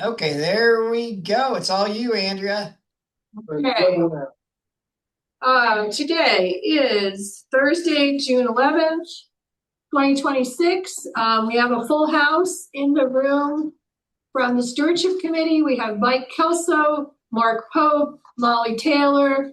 Okay, there we go. It's all you, Andrea. Okay. Today is Thursday, June 11th, 2026. We have a full house in the room from the Stewardship Committee. We have Mike Kelso, Mark Pope, Molly Taylor,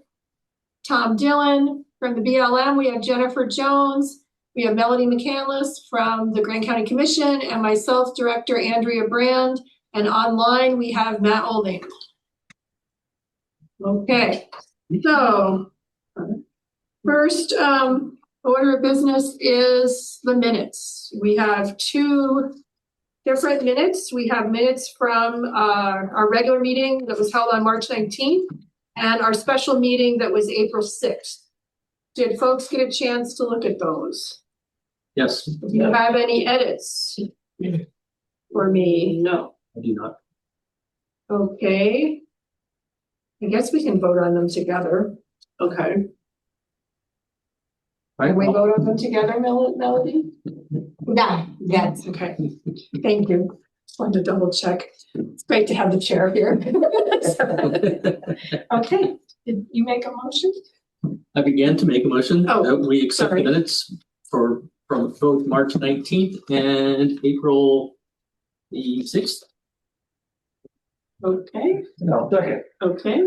Tom Dillon. From the BLM, we have Jennifer Jones. We have Melody McCandless from the Grand County Commission, and myself, Director Andrea Brand. And online, we have Matt Olding. Okay, so first order of business is the minutes. We have two different minutes. We have minutes from our regular meeting that was held on March 19th and our special meeting that was April 6th. Did folks get a chance to look at those? Yes. Do you have any edits for me? No, I do not. Okay. I guess we can vote on them together. Okay. Can we vote on them together, Melody? No, yes. Okay. Thank you. Just wanted to double check. It's great to have the chair here. Okay. Did you make a motion? I began to make a motion that we accept sorry. the minutes from both March 19th and April the 6th. Okay. No, second. Okay.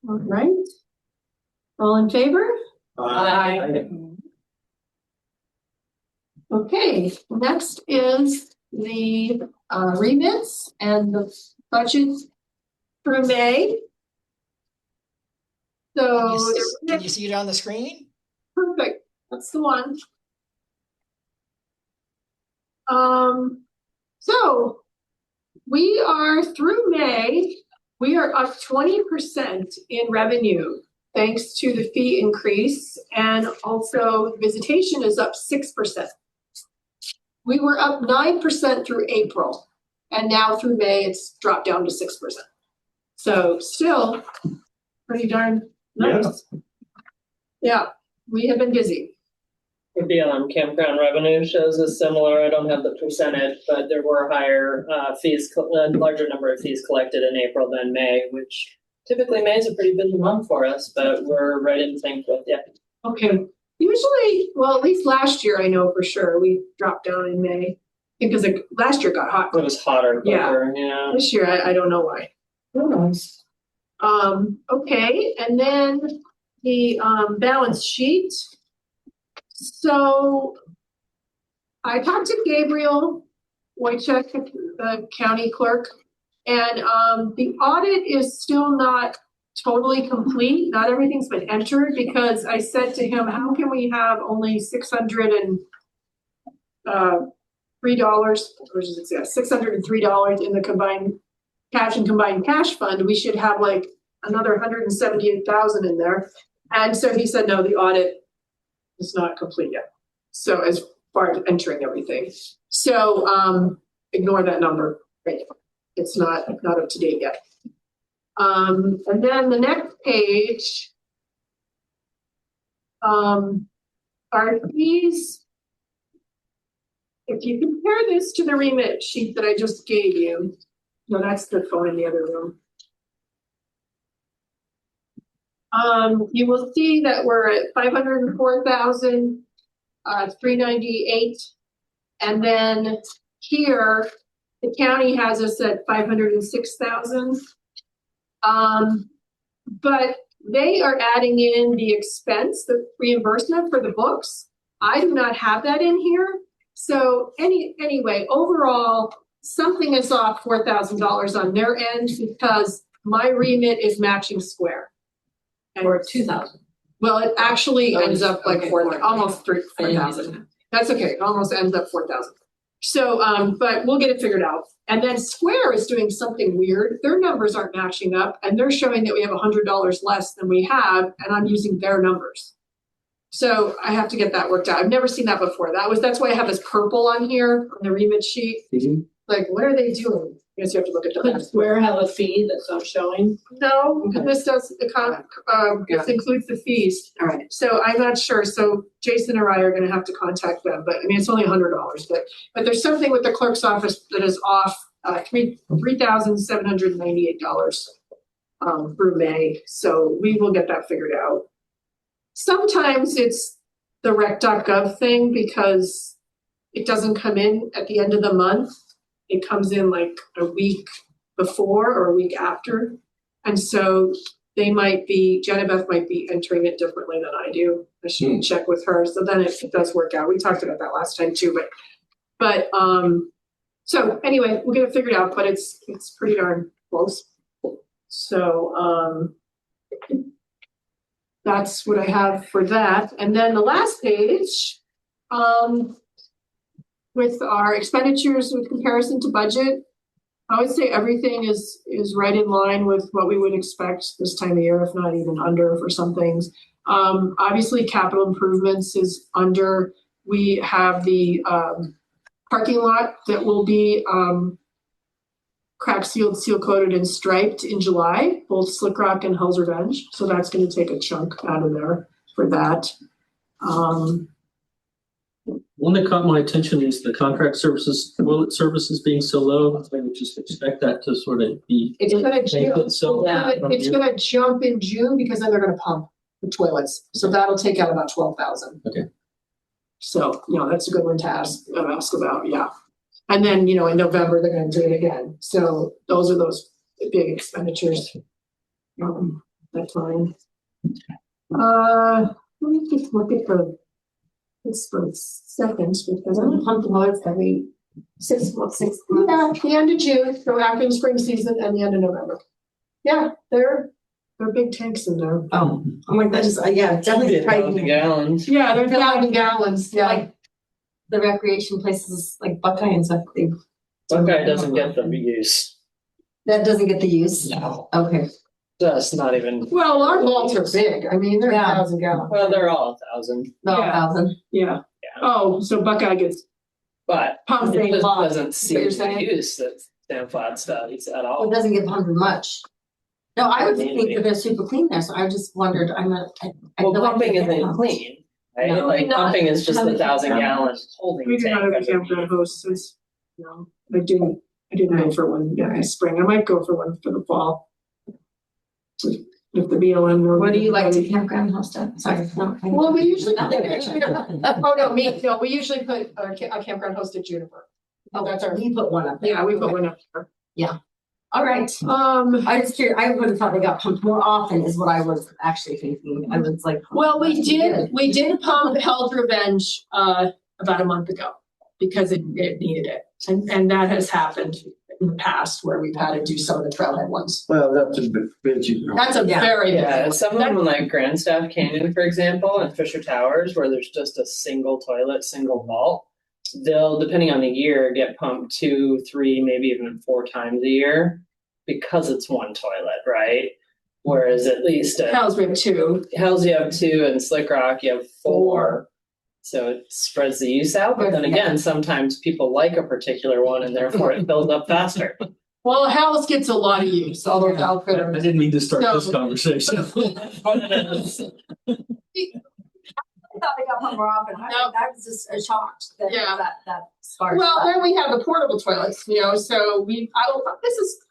All right. All in favor? Aye. Okay, next is the remits and the budget for May. So Can you see it on the screen? perfect. That's the one. So we are through May. We are up 20% in revenue thanks to the fee increase, and also visitation is up 6%. We were up 9% through April, and now through May it's dropped down to 6%. So still pretty darn nice. Yeah, we have been busy. The campground revenue shows is similar. I don't have the percentage, but there were higher fees, a larger number of fees collected in April than May, which typically May is a pretty busy month for us, but we're right in sync with Okay. Usually, well, at least last year I know for sure we dropped down in May because last year got hot. It was hotter. Yeah. Yeah. This year I don't know why. Who knows? Okay, and then the balance sheet. So I talked to Gabriel Wojciech, the county clerk, and the audit is still not totally complete. Not everything's been entered because I said to him, how can we have only $603 $603 in the combined cash and combined cash fund? We should have like another 178,000 in there. And so he said, no, the audit is not complete yet. So as far as entering everything. So ignore that number. Right. It's not up to date yet. And then the next page, our fees. If you compare this to the remit sheet that I just gave you, no, that's the phone in the other room. You will see that we're at 504,398, and then here the county has us at 506,000. But they are adding in the expense, the reimbursement for the books. I do not have that in here. So anyway, overall, something is off $4,000 on their end because my remit is matching square. Or 2,000. Well, it actually ends up like okay, 4,000, almost 4,000. That's okay. It almost ends up 4,000. So, but we'll get it figured out. And then Square is doing something weird. Their numbers aren't matching up, and they're showing that we have $100 less than we have, and I'm using their numbers. So I have to get that worked out. I've never seen that before. That's why I have this purple on here on the remit sheet. Mm-hmm. Like, what are they doing? I guess you have to look at the. Could Square have a fee that's not showing? No, Okay. this does this includes the fees. All right. So I'm not sure. So Jason or I are going to have to contact them. But I mean, it's only $100. But there's something with the clerk's office that is off $3,798 through May. So we will get that figured out. Sometimes it's the rec.gov thing because it doesn't come in at the end of the month. It comes in like a week before or a week after. And so Genevieve might be entering it differently than I do. I should check with her. So then it does work out. We talked about that last time too, but so anyway, we'll get it figured out, but it's pretty darn close. So that's what I have for that. And then the last page, with our expenditures with comparison to budget, I would say everything is right in line with what we would expect this time of year, if not even under for some things. Obviously, capital improvements is under. We have the parking lot that will be crack sealed, seal coated, and striped in July, both Slick Rock and Hell's Revenge. So that's going to take a chunk out of there for that. One that caught my attention is the contract services, toilet services being so low. I would just expect that to sort of be. It's going to jump. It's Going to jump in June because then they're going to pump the toilets. So that'll take out about 12,000. Okay. So that's a good one to ask about. Yeah. And then in November they're going to do it again. So those are those big expenditures. That's fine. Let me just look at this for a second because I'm pumped the loads every 6 months. Yeah, the end of June, so after the spring season and the end of November. Yeah, they're big tanks in there. Oh my goodness, definitely. 1,000 gallons. Yeah, they're 1,000 gallons. Yeah. Like the recreation places like Buckeye and stuff. Buckeye doesn't get the use. That doesn't get the use? No. Okay. That's not even. Well, our vaults are big. I mean, they're 1,000 gallons. Well, they're all 1,000. Not Yeah. 1,000. Yeah. Oh, so Buckeye gets But pumped it a just lot. doesn't see you're the saying? use that Stan Flat studies at It all. doesn't get pumped much. No, I would think that they're super clean there, so I just wondered, I Well, feel like pumping they get isn't pumped. clean, right? No, Like not- pumping is just not 1,000 a gallon holding We do not tank. have a campground host since, I didn't go for one this spring. I might go for one for the fall. If the BLM. What do you like to campground host at? Sorry. No. Well, we usually. Nothing. We usually put a campground host at Juniper. Oh, That's our. we put one up there. Yeah, we put one up there. All right. I was curious. I would have thought they got pumped more often is what I was actually thinking. I was like, Well, we that's did good. pump Hell's Revenge about a month ago because it needed it. And that has happened in the past where we've had to do some of the trailhead ones. Well, that's a bit cheaper. That's a very big Yeah, one. some of them like Grandstaff Canyon, for example, and Fisher Towers, where there's just a single toilet, single vault. They'll, depending on the year, get pumped 2, 3, maybe even 4 times a year because it's one toilet, right? Whereas at least at Hell's we have 2. Hells you have 2 and Slick Rock you have 4. So it spreads the use out, but then again, sometimes people like a particular one and therefore it fills up faster. Well, Hell's gets a lot of use, although I Outfitter. didn't mean to start this No. conversation. I thought they got pumped more often. No. I was just shocked that Yeah. that sparked. Well, that. then we have the portable toilets, so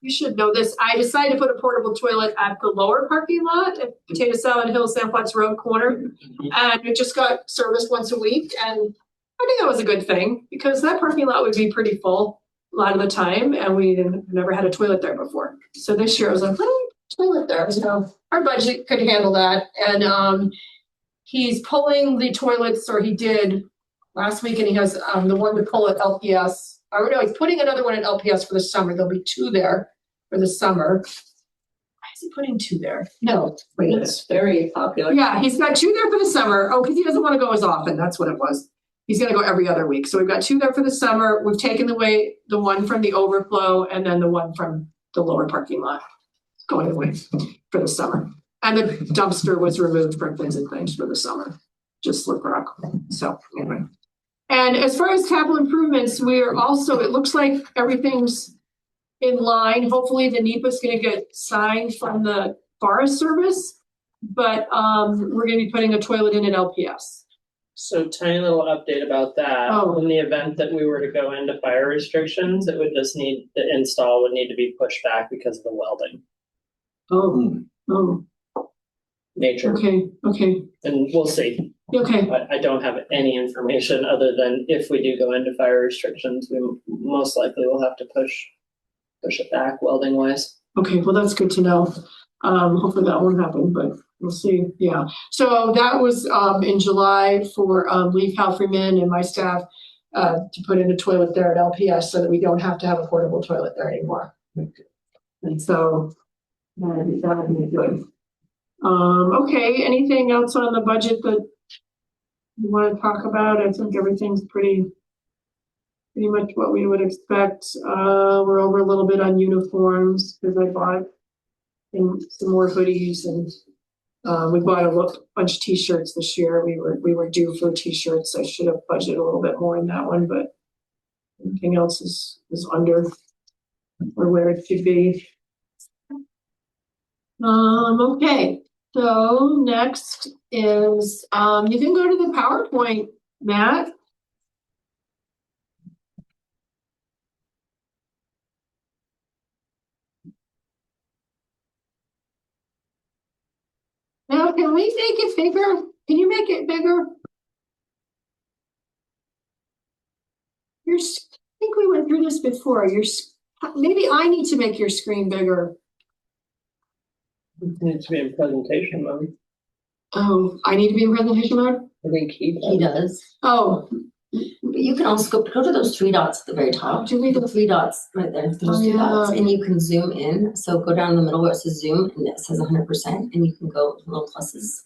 you should know this. I decided to put a portable toilet at the lower parking lot at Potato Salad Hill, San Flats Road corner. And it just got serviced once a week. And I think that was a good thing because that parking lot would be pretty full a lot of the time. And we never had a toilet there before. So this year I was like, what a toilet there. So our budget could handle that. And he's pulling the toilets, or he did last week, and he has the one to pull at LPS. Or no, he's putting another one at LPS for the summer. There'll be 2 there for the summer. Why is he putting 2 there? No, wait. It's very popular. Yeah, he's got 2 there for the summer. Oh, because he doesn't want to go as often. That's what it was. He's going to go every other week. So we've got 2 there for the summer. We've taken away the one from the overflow and then the one from the lower parking lot going away for the summer. And the dumpster was removed from Things and Things for the summer. Just Slick Rock. So anyway. And as far as capital improvements, we are also, it looks like everything's in line. Hopefully the NEPA is going to get signed from the Forest Service, but we're going to be putting a toilet in at LPS. So tiny little update about that. Oh. In the event that we were to go into fire restrictions, it would just need, the install would need to be pushed back because of the welding Oh, nature. okay, And we'll see. okay. I don't have any information other than if we do go into fire restrictions, we most likely will have to push it back welding wise. Okay, well, that's good to know. Hopefully that won't happen, but we'll see. Yeah. So that was in July for Leaf Halfreman and my staff to put in a toilet there at LPS so that we don't have to have a portable toilet there anymore. And so that would be good. Okay, anything else on the budget that you want to talk about? I think everything's pretty much what we would expect. We're over a little bit on uniforms because I bought some more hoodies and we bought a bunch of t-shirts this year. We were due for t-shirts. I should have budgeted a little bit more in that one, but everything else is under or where it should be. Okay, so next is you can go to the PowerPoint, Matt. Now, can we make it bigger? Can you make it bigger? I think we went through this before. Maybe I need to make your screen bigger. It needs to be in presentation mode. Oh, I need to be in presentation mode? I think he He does. does. Oh, But you can also go to those three dots at the very top. Do we- The three dots right there. There's Oh, two yeah. dots, and you can zoom in. So go down the middle where it says zoom, and it says 100%, and you can go little pluses.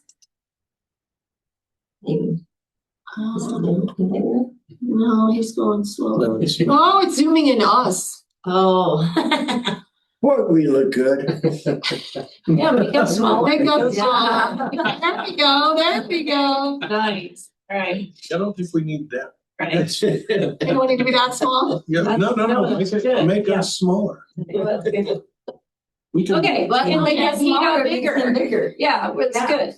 Maybe. Is it maybe bigger? no, he's going slow. No, it's- Oh, it's zooming in us. Oh. Boy, we look good. Yeah, make it smaller. Make it Yeah. There we go. There we go. Nice. All right. I don't think we need that. Right. You don't want it to be that small? Yeah, no, that's good. Make Yeah. us smaller. We can- Okay, well, can make it smaller, bigger. bigger. Yeah, it's Yeah. good.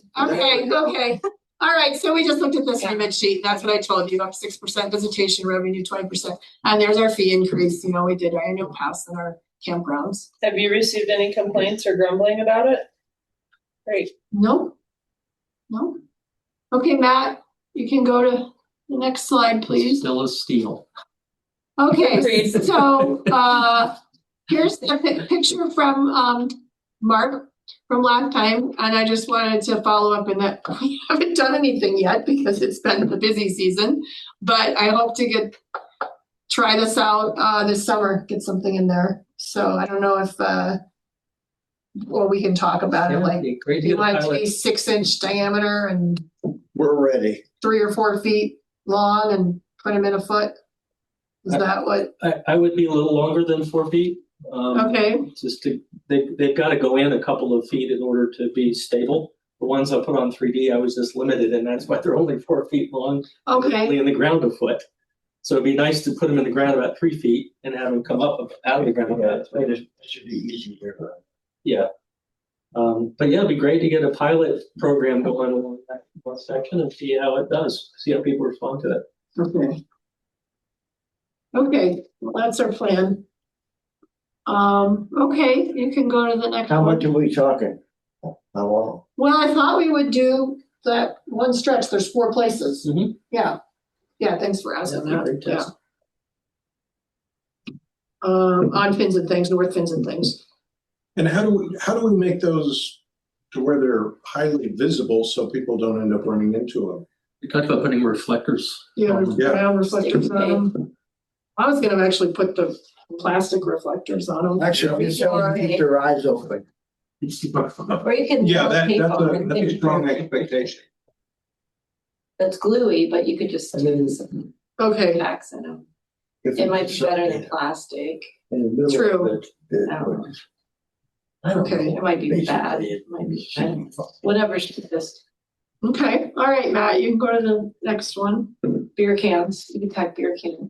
Okay. All right, so we just looked at this remit sheet. That's what I told you, up 6% visitation revenue, 20%. And there's our fee increase. You know, we did our annual pass in our campgrounds. Have you received any complaints or grumbling about it? Great. No. Okay, Matt, you can go to the next slide, please. Still a steal. Okay, Agreed. so here's a picture from Mark from last time, and I just wanted to follow up in that we haven't done anything yet because it's been the busy season, but I hope to try this out this summer, get something in there. So I don't know if well, we can talk about it, Yeah, like it'd be great to you get a want it to pilot. be 6-inch diameter and We're ready. 3 or 4 feet long and put them in a foot. Is that what? I would be a little longer than 4 feet. Okay. Just they've got to go in a couple of feet in order to be stable. The ones I put on 3D, I was just limited, and that's why they're only 4 feet long. Okay. Only in the ground a foot. So it'd be nice to put them in the ground about 3 feet and have them come up out of the ground about 3 feet. It should be easy here. Yeah. But yeah, it'd be great to get a pilot program going along that one section and see how it does, see how people respond to it. Okay, well, that's our plan. Okay, you can go to the next How one. much are we talking? How long? Well, I thought we would do that one stretch. There's 4 places. Mhm. Yeah. Yeah, thanks for asking Yeah, that. great Yeah. test. On fins and things, north fins and things. And how do we make those to where they're highly visible so people don't end up running into them? We talked about putting reflectors. Yeah, Yeah. ground reflectors on them. I was gonna actually put the plastic reflectors on them. Actually, just tell them to keep their eyes open. Or you can. Yeah, put tape that's on a it. strong expectation. That's gluey, but you could just put some Okay, packs in them. It might be better than plastic. True. Okay. It might be bad. It might be bad. Whatever, just okay. All right, Matt, you can go to the next one. beer cans. You can type beer can.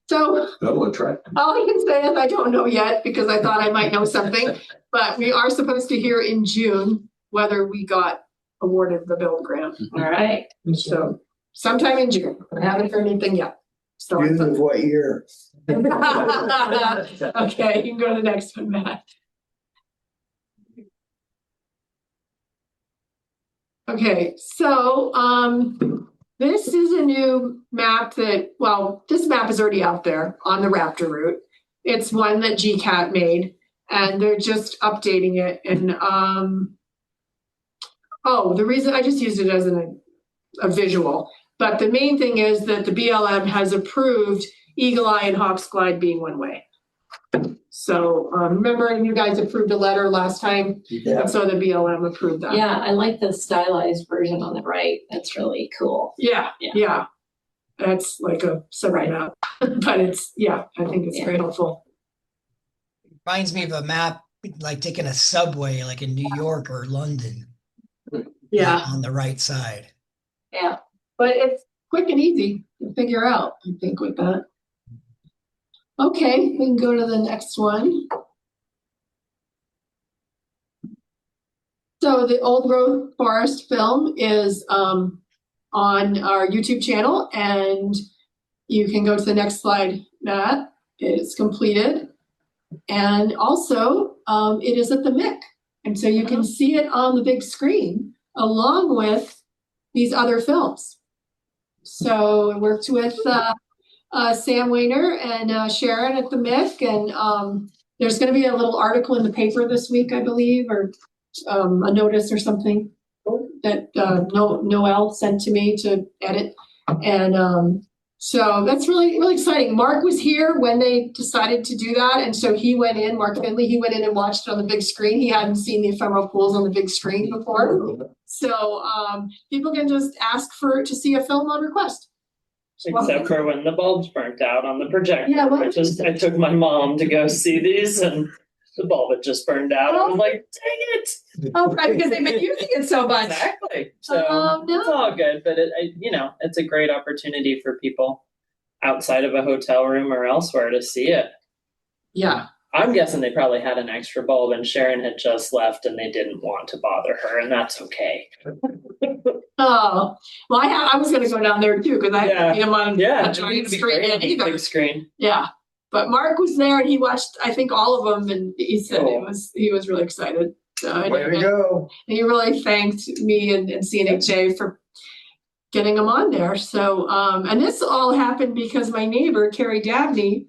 So That'll attract. all I can say is I don't know yet because I thought I might know something, but we are supposed to hear in June whether we got awarded the build grant. All right. So sometime in June. I haven't heard anything yet. So I June thought- of what year? Okay, you can go to the next one, Matt. Okay, so this is a new map that, well, this map is already out there on the Raptor Route. It's one that GCATT made, and they're just updating it. And the reason I just used it as a visual, but the main thing is that the BLM has approved Eagle Eye and Hawks Glide being one way. So remember, you guys approved a letter last time, Yeah. so the BLM approved that. Yeah, I like the stylized version on the right. That's really cool. Yeah, Yeah. yeah. That's like a summary map, but it's, yeah, I think it's very helpful. Reminds me of a map, like taking a subway, like in New York or London. Yeah, On the right side. Yeah. but it's quick and easy to figure out, I think, with that. Okay, we can go to the next one. So the Old Growth Forest film is on our YouTube channel, and you can go to the next slide, Matt. It's completed. And also, it is at the MIC. And so you can see it on the big screen along with these other films. So I worked with Sam Weiner and Sharon at the MIC, and there's going to be a little article in the paper this week, I believe, or a notice or something that Noelle sent to me to edit. And so that's really, really exciting. Mark was here when they decided to do that. And so he went in, Mark Finley, he went in and watched it on the big screen. He hadn't seen the ephemeral pools on the big screen before. So people can just ask to see a film on request. Except for when the bulbs burnt out on the projector. Yeah, well- I took my mom to go see these and the bulb had just burned out. I was like, dang it. Oh, right, because they've been using it so much. Exactly. So Oh, no. it's all good, but it's a great opportunity for people outside of a hotel room or elsewhere to see it. Yeah. I'm guessing they probably had an extra bulb and Sharon had just left and they didn't want to bother her, and that's okay. Oh, well, I was going to go down there too because I Yeah. see him on Yeah, a it'd giant be screen great on the either. big screen. Yeah, but Mark was there and he watched, I think, all of them, and he said Cool. he was really excited. So, Way to go. and he really thanked me and CNHA for getting them on there. So, and this all happened because my neighbor Carrie Dabney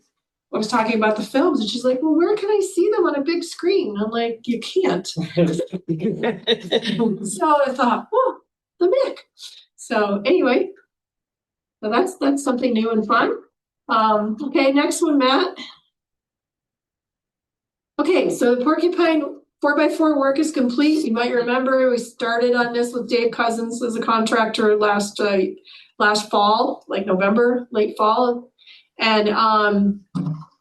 was talking about the films, and she's like, "Well, where can I see them on a big screen?" And I'm like, "You can't." So I thought, well, the MIC. So anyway, so that's something new and fun. Okay, next one, Matt. Okay, so the Porcupine 4x4 work is complete. You might remember we started on this with Dave Cousins as a contractor last fall, like November, late fall, and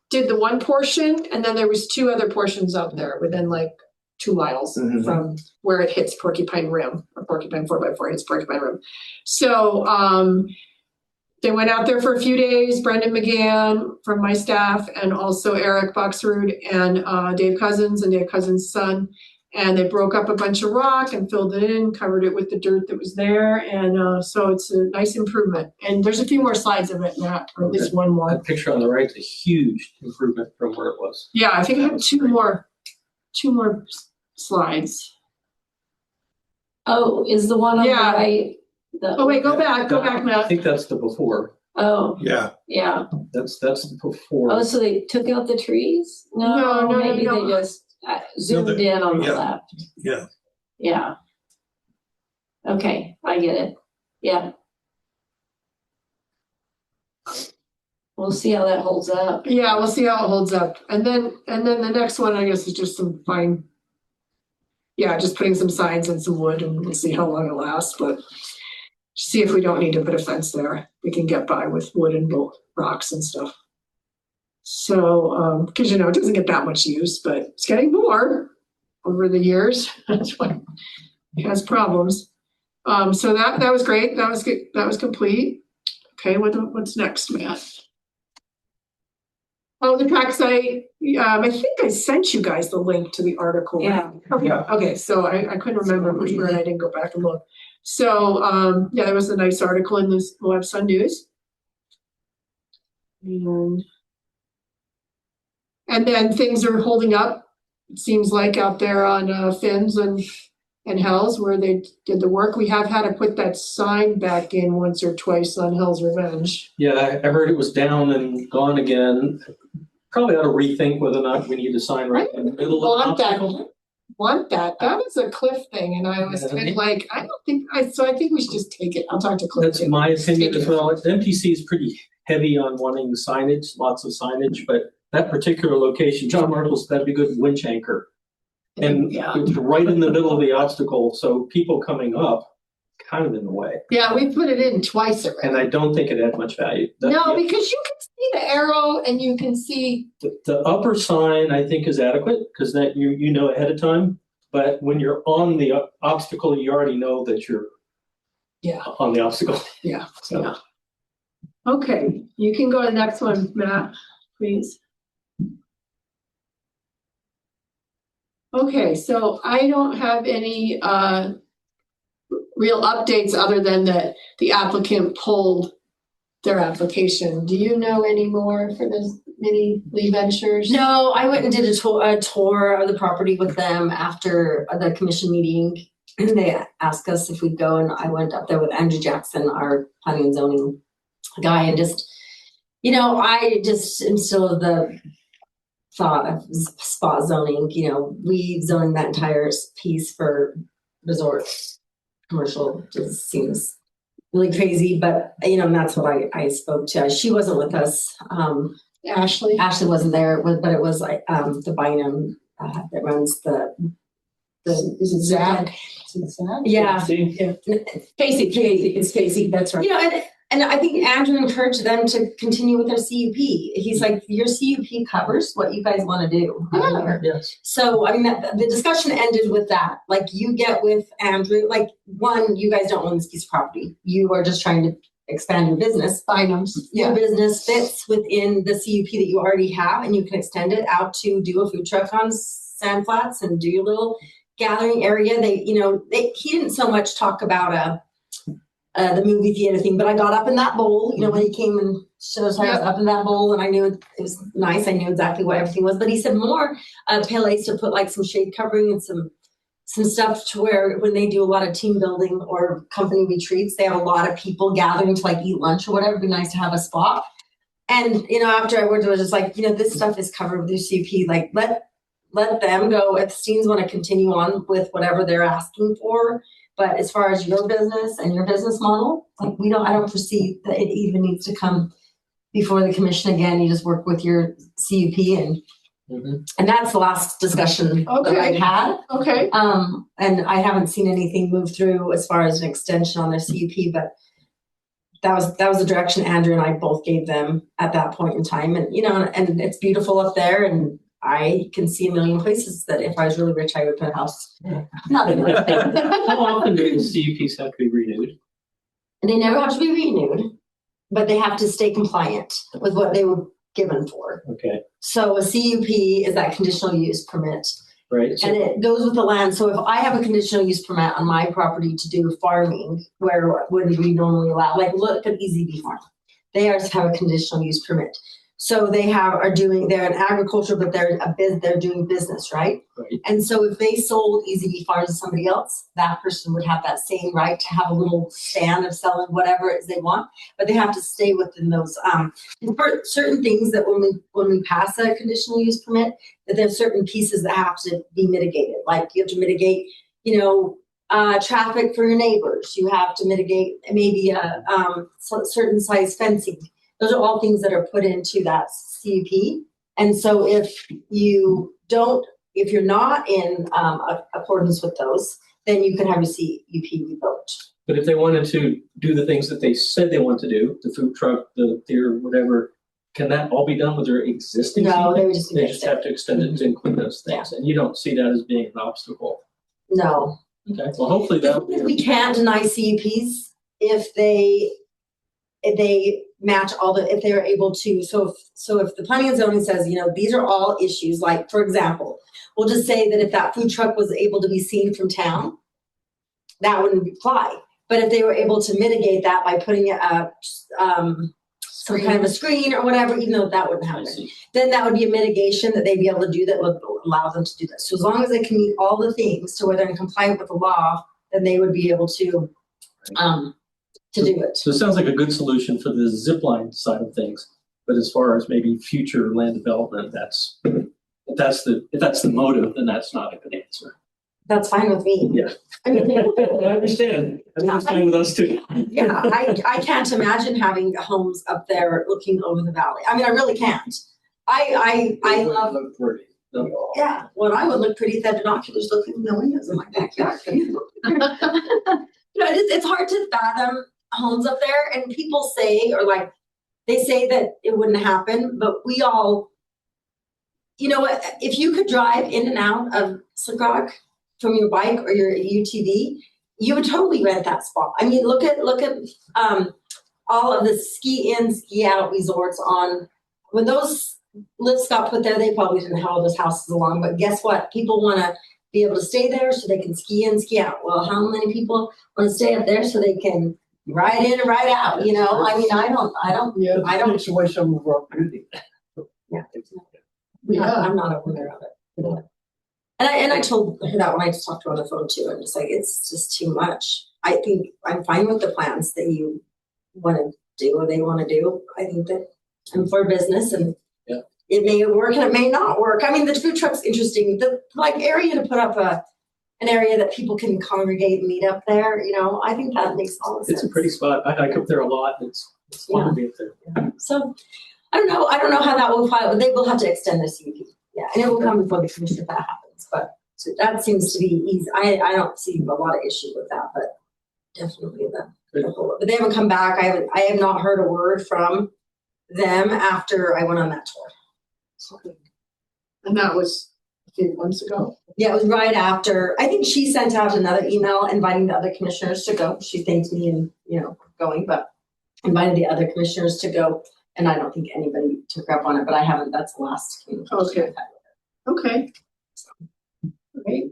did the one portion, and then there was two other portions out there within like 2 miles Mhm. from where it hits Porcupine Rim, or Porcupine 4x4 hits Porcupine Rim. So they went out there for a few days, Brendan McGann from my staff, and also Eric Boxrud and Dave Cousins and Dave Cousins' son. And they broke up a bunch of rock and filled it in, covered it with the dirt that was there. And so it's a nice improvement. And there's a few more slides of it, Matt, or at least one more. That picture on the right is a huge improvement from where it was. Yeah, I think I have two more slides. Oh, is the one on the Yeah. right? Oh, wait, go back, I Matt. think that's the before. Oh, Yeah, yeah. That's the before. Oh, so they took out the trees? No, Maybe no. they just zoomed in on the yeah. left. yeah. Yeah. Okay, I get it. Yeah. We'll see how that holds up. Yeah, we'll see how it holds up. And then the next one, I guess, is just some fine. Yeah, just putting some signs and some wood, and we'll see how long it lasts, but see if we don't need to put a fence there. We can get by with wood and rocks and stuff. So, because it doesn't get that much use, but it's getting more over the years. That's why it has problems. So that was great. That was good. That was complete. Okay, what's next, Matt? Oh, the track site. I think I sent you guys the link to the article. Right? Yeah. Okay. Okay. So I couldn't remember which word. I didn't go back and look. So, yeah, there was a nice article in this Moab Sun News. And then things are holding up, it seems like, out there on Fins and Hell's where they did the work. We have had to put that sign back in once or twice on Hell's Revenge. Yeah, I heard it was down and gone again. Probably ought to rethink whether or not we need a sign right in the middle of the obstacle. That was a Cliff thing, and I was kind of like, I think we should just take it. I'll talk to Cliff. That's my opinion as well. MTC is pretty heavy on wanting the signage, lots of signage, but that particular location, John Marshall's, that'd be a good winch anchor. And it's right in the middle of the obstacle, so people coming up, kind of in the way. Yeah, we put it in twice already. And I don't think it had much value. No, because you can see the arrow and you can see. The upper sign, I think, is adequate, because that you know ahead of time. But when you're on the obstacle, you already know that you're on the obstacle. Yeah. So. Yeah. Okay, you can go to the next one, Matt, please. Okay, so I don't have any real updates other than that the applicant pulled their application. Do you know any more for this Minnie Lee Ventures? No, I went and did a tour of the property with them after the commission meeting. And they asked us if we'd go, and I went up there with Andrew Jackson, our planning and zoning guy, and just, I just am still of the thought of spot zoning. We zoning that entire piece for resort commercial just seems really crazy, but and that's what I spoke to. She wasn't with us. Ashley wasn't there, but it was like the Bynum that runs the is it Zach? Yeah. Casey. It's Casey. That's right. And I think Andrew encouraged them to continue with their CUP. He's like, your CUP covers what you guys want to do. Yes. So, the discussion ended with that. Like, you get with Andrew, like, one, you guys don't own this piece of property. You are just trying to expand your business. Items. Your business fits within the CUP that you already have, and you can extend it out to do a food truck on Sand Flats and do your little gathering area. He didn't so much talk about the movie theater thing, but I got up in that bowl, when he came and showed us how I was up in that bowl, and I knew it was nice. I knew exactly what everything was, but he said more place to put like some shade covering and some stuff to where when they do a lot of team building or company retreats, they have a lot of people gathering to like eat lunch or whatever. It'd be nice to have a spot. And, after I worked, it was just like, this stuff is covered with your CUP. Like, let them go. If Steens want to continue on with whatever they're asking for. But as far as your business and your business model, like I don't foresee that it even needs to come before the commission again. You just work with your CUP and that's the last discussion that I've had. Okay. And I haven't seen anything move through as far as an extension on their CUP, but that was the direction Andrew and I both gave them at that point in time. And and it's beautiful up there, and I can see a million places that if I was really rich, I would put a house. Not How often do the CUPs have to be renewed? They never have to be renewed, but they have to stay compliant with what they were given for. Okay. So a CUP is that conditional use permit. Right. And it goes with the land. So if I have a conditional use permit on my property to do farming, where would we normally allow? Like, look at Easy Bee Farm. They have a conditional use permit. So they're in agriculture, but they're doing business, right? Right. And so if they sold Easy Bee Farms to somebody else, that person would have that same right to have a little stand of selling whatever it is they want, but they have to stay within those certain things that when we pass a conditional use permit, that there's certain pieces that have to be mitigated. Like you have to mitigate, traffic for your neighbors. You have to mitigate maybe a certain size fencing. Those are all things that are put into that CUP. And so if you're not in accordance with those, then you can have your CUP revoked. But if they wanted to do the things that they said they want to do, the food truck, the theater, whatever, can that all be done with their existing? No, CUP? they just have to extend it to include those things. Yeah. And you don't see that as being an obstacle. No. Okay. Well, hopefully that we can't deny CUPs if they match if they're able to. So if the planning and zoning says, these are all issues, like, for example, we'll just say that if that food truck was able to be seen from town, that wouldn't apply. But if they were able to mitigate that by putting some kind of a screen or whatever, even though that wouldn't I happen, see. then that would be a mitigation that they'd be able to do that would allow them to do that. So as long as they can meet all the things to where they're in compliance with the law, then they would be able to do it. So it sounds like a good solution for the zip line side of things. But as far as maybe future land development, if that's the motive, then that's not a good answer. That's fine with me. Yeah. I mean, I understand. That's fine with us too. yeah, I can't imagine having homes up there looking over the valley. I mean, I really can't. I love, Look pretty. yeah, well, I would look pretty if I had binoculars looking in the windows in my backyard. It's hard to fathom homes up there, and people say, or like, they say that it wouldn't happen, but we all, you know what, if you could drive in and out of Slick Rock from your bike or your UTV, you would totally rent that spot. I mean, look at all of the ski in, ski out resorts on, when those lifts got put there, they probably didn't have all those houses along, but guess what? People want to be able to stay there so they can ski in, ski out. Well, how many people want to stay up there so they can ride in and ride out? You know, I mean, I don't. Takes away some of our beauty. Yeah. I'm not aware of it. And I told her that when I talked to her on the phone too. I'm just like, it's just too much. I think I'm fine with the plans that you want to do or they want to do. I think that I'm for business, and yeah, it may work and it may not work. I mean, the food truck's interesting. The like area to put up an area that people can congregate and meet up there. You know, I think that makes all the sense. It's a pretty spot. I hike up there a lot. It's fun to be up there. So I don't know how that will apply, but they will have to extend their CUP. Yeah, and it will come before the commission if that happens. But so that seems to be easy. I don't see a lot of issue with that, but definitely the whole. But they haven't come back. I have not heard a word from them after I went on that tour. And that was a few months ago. Yeah, it was right after. I think she sent out another email inviting the other commissioners to go. She thanked me and going, but invited the other commissioners to go. And I don't think anybody took up on it, but I haven't. That's the last communication Okay. I've had with her. Okay. Great.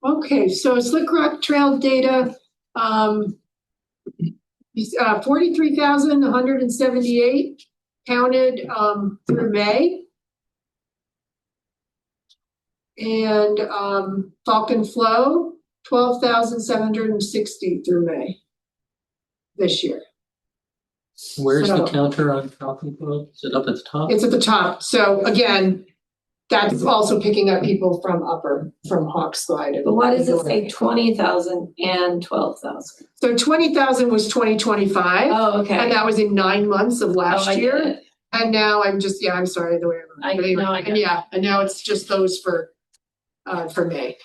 Okay, so Slick Rock Trail data, 43,178 counted through May. And Falcon Flow, 12,760 through May this year. Where's So- the counter on Falcon Road? Is it up at the top? It's at the top. So again, that's also picking up people from Hawk Slide. But why does it say 20,000 and 12,000? So 20,000 was 2025. Oh, okay. And that was in 9 months of Oh, last I get year. it. And now I'm sorry, the way I but anyway, know, I get and it. yeah, and now it's just those for May.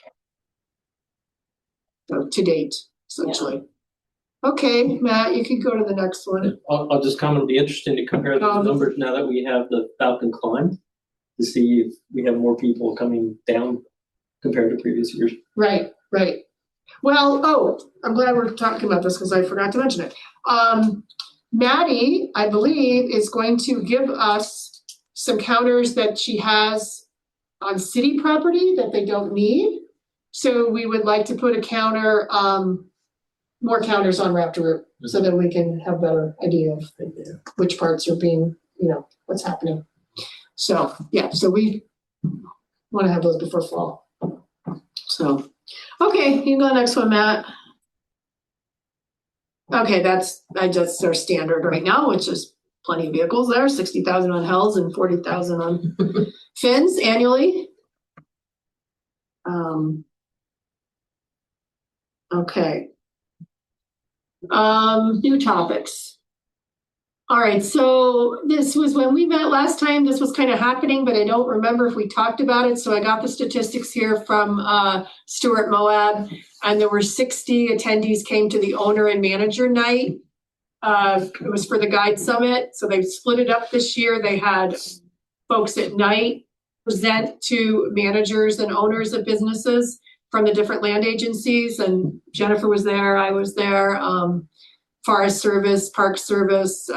So to date, essentially. Okay, Matt, you can go to the next one. I'll just comment, it'll be interesting to compare those numbers now that we have the Falcon climb to see if we have more people coming down compared to previous years. Right. Well, I'm glad we're talking about this because I forgot to mention it. Maddie, I believe, is going to give us some counters that she has on city property that they don't need. So we would like to put a counter, more counters on Raptor Route so that we can have a better idea of which parts are being, what's happening. So, yeah, so we want to have those before fall. So, okay, you can go next one, Matt. Okay, that's our standard right now, which is plenty of vehicles there, 60,000 on Hells and 40,000 on Fins annually. Okay. New topics. All right, so this was when we met last time, this was kind of happening, but I don't remember if we talked about it. So I got the statistics here from Stewart Moab, and there were 60 attendees came to the owner and manager night. It was for the Guide Summit. So they split it up this year. They had folks at night present to managers and owners of businesses from the different land agencies. And Jennifer was there, I was there. Forest Service, Park Service,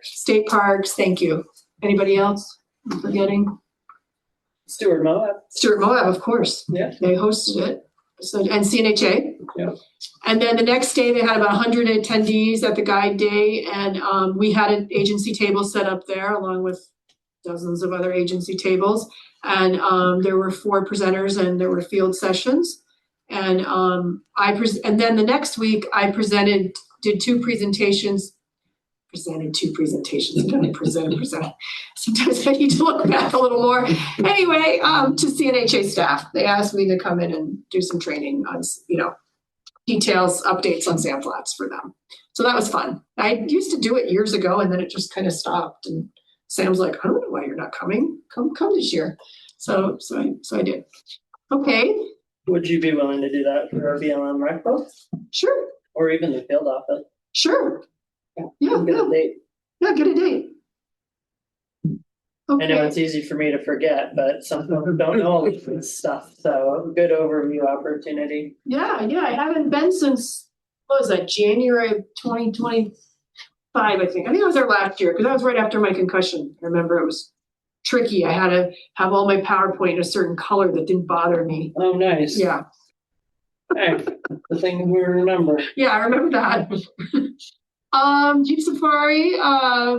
State Parks, thank you. Anybody else I'm forgetting? Stewart Moab. Stewart Moab, of course. Yeah. They hosted it. So, and CNHA. Yeah. And then the next day they had about 100 attendees at the guide day, and we had an agency table set up there along with dozens of other agency tables. And there were 4 presenters and there were field sessions. And and then the next week I did 2 presentations. Presented 2 presentations. I don't present. Sometimes I need to look back a little more. Anyway, to CNHA staff, they asked me to come in and do some training on, details, updates on sandflats for them. So that was fun. I used to do it years ago, and then it just kind of stopped. And Sam's like, I don't know why you're not coming. Come this year. So I did. Okay, Would you be willing to do that for our BLM rec folks? sure, Or even the field office? sure. Yeah, Get a date. yeah, get a date. I know Okay. it's easy for me to forget, but some people don't know all this stuff, so good overview opportunity. Yeah, I haven't been since, what was that, January of 2025, I think. I think I was there last year because that was right after my concussion. I remember it was tricky. I had to have all my PowerPoint in a certain color that didn't bother me. Oh, nice. Yeah, Hey, the thing we remember. yeah, I remember that. Jeep Safari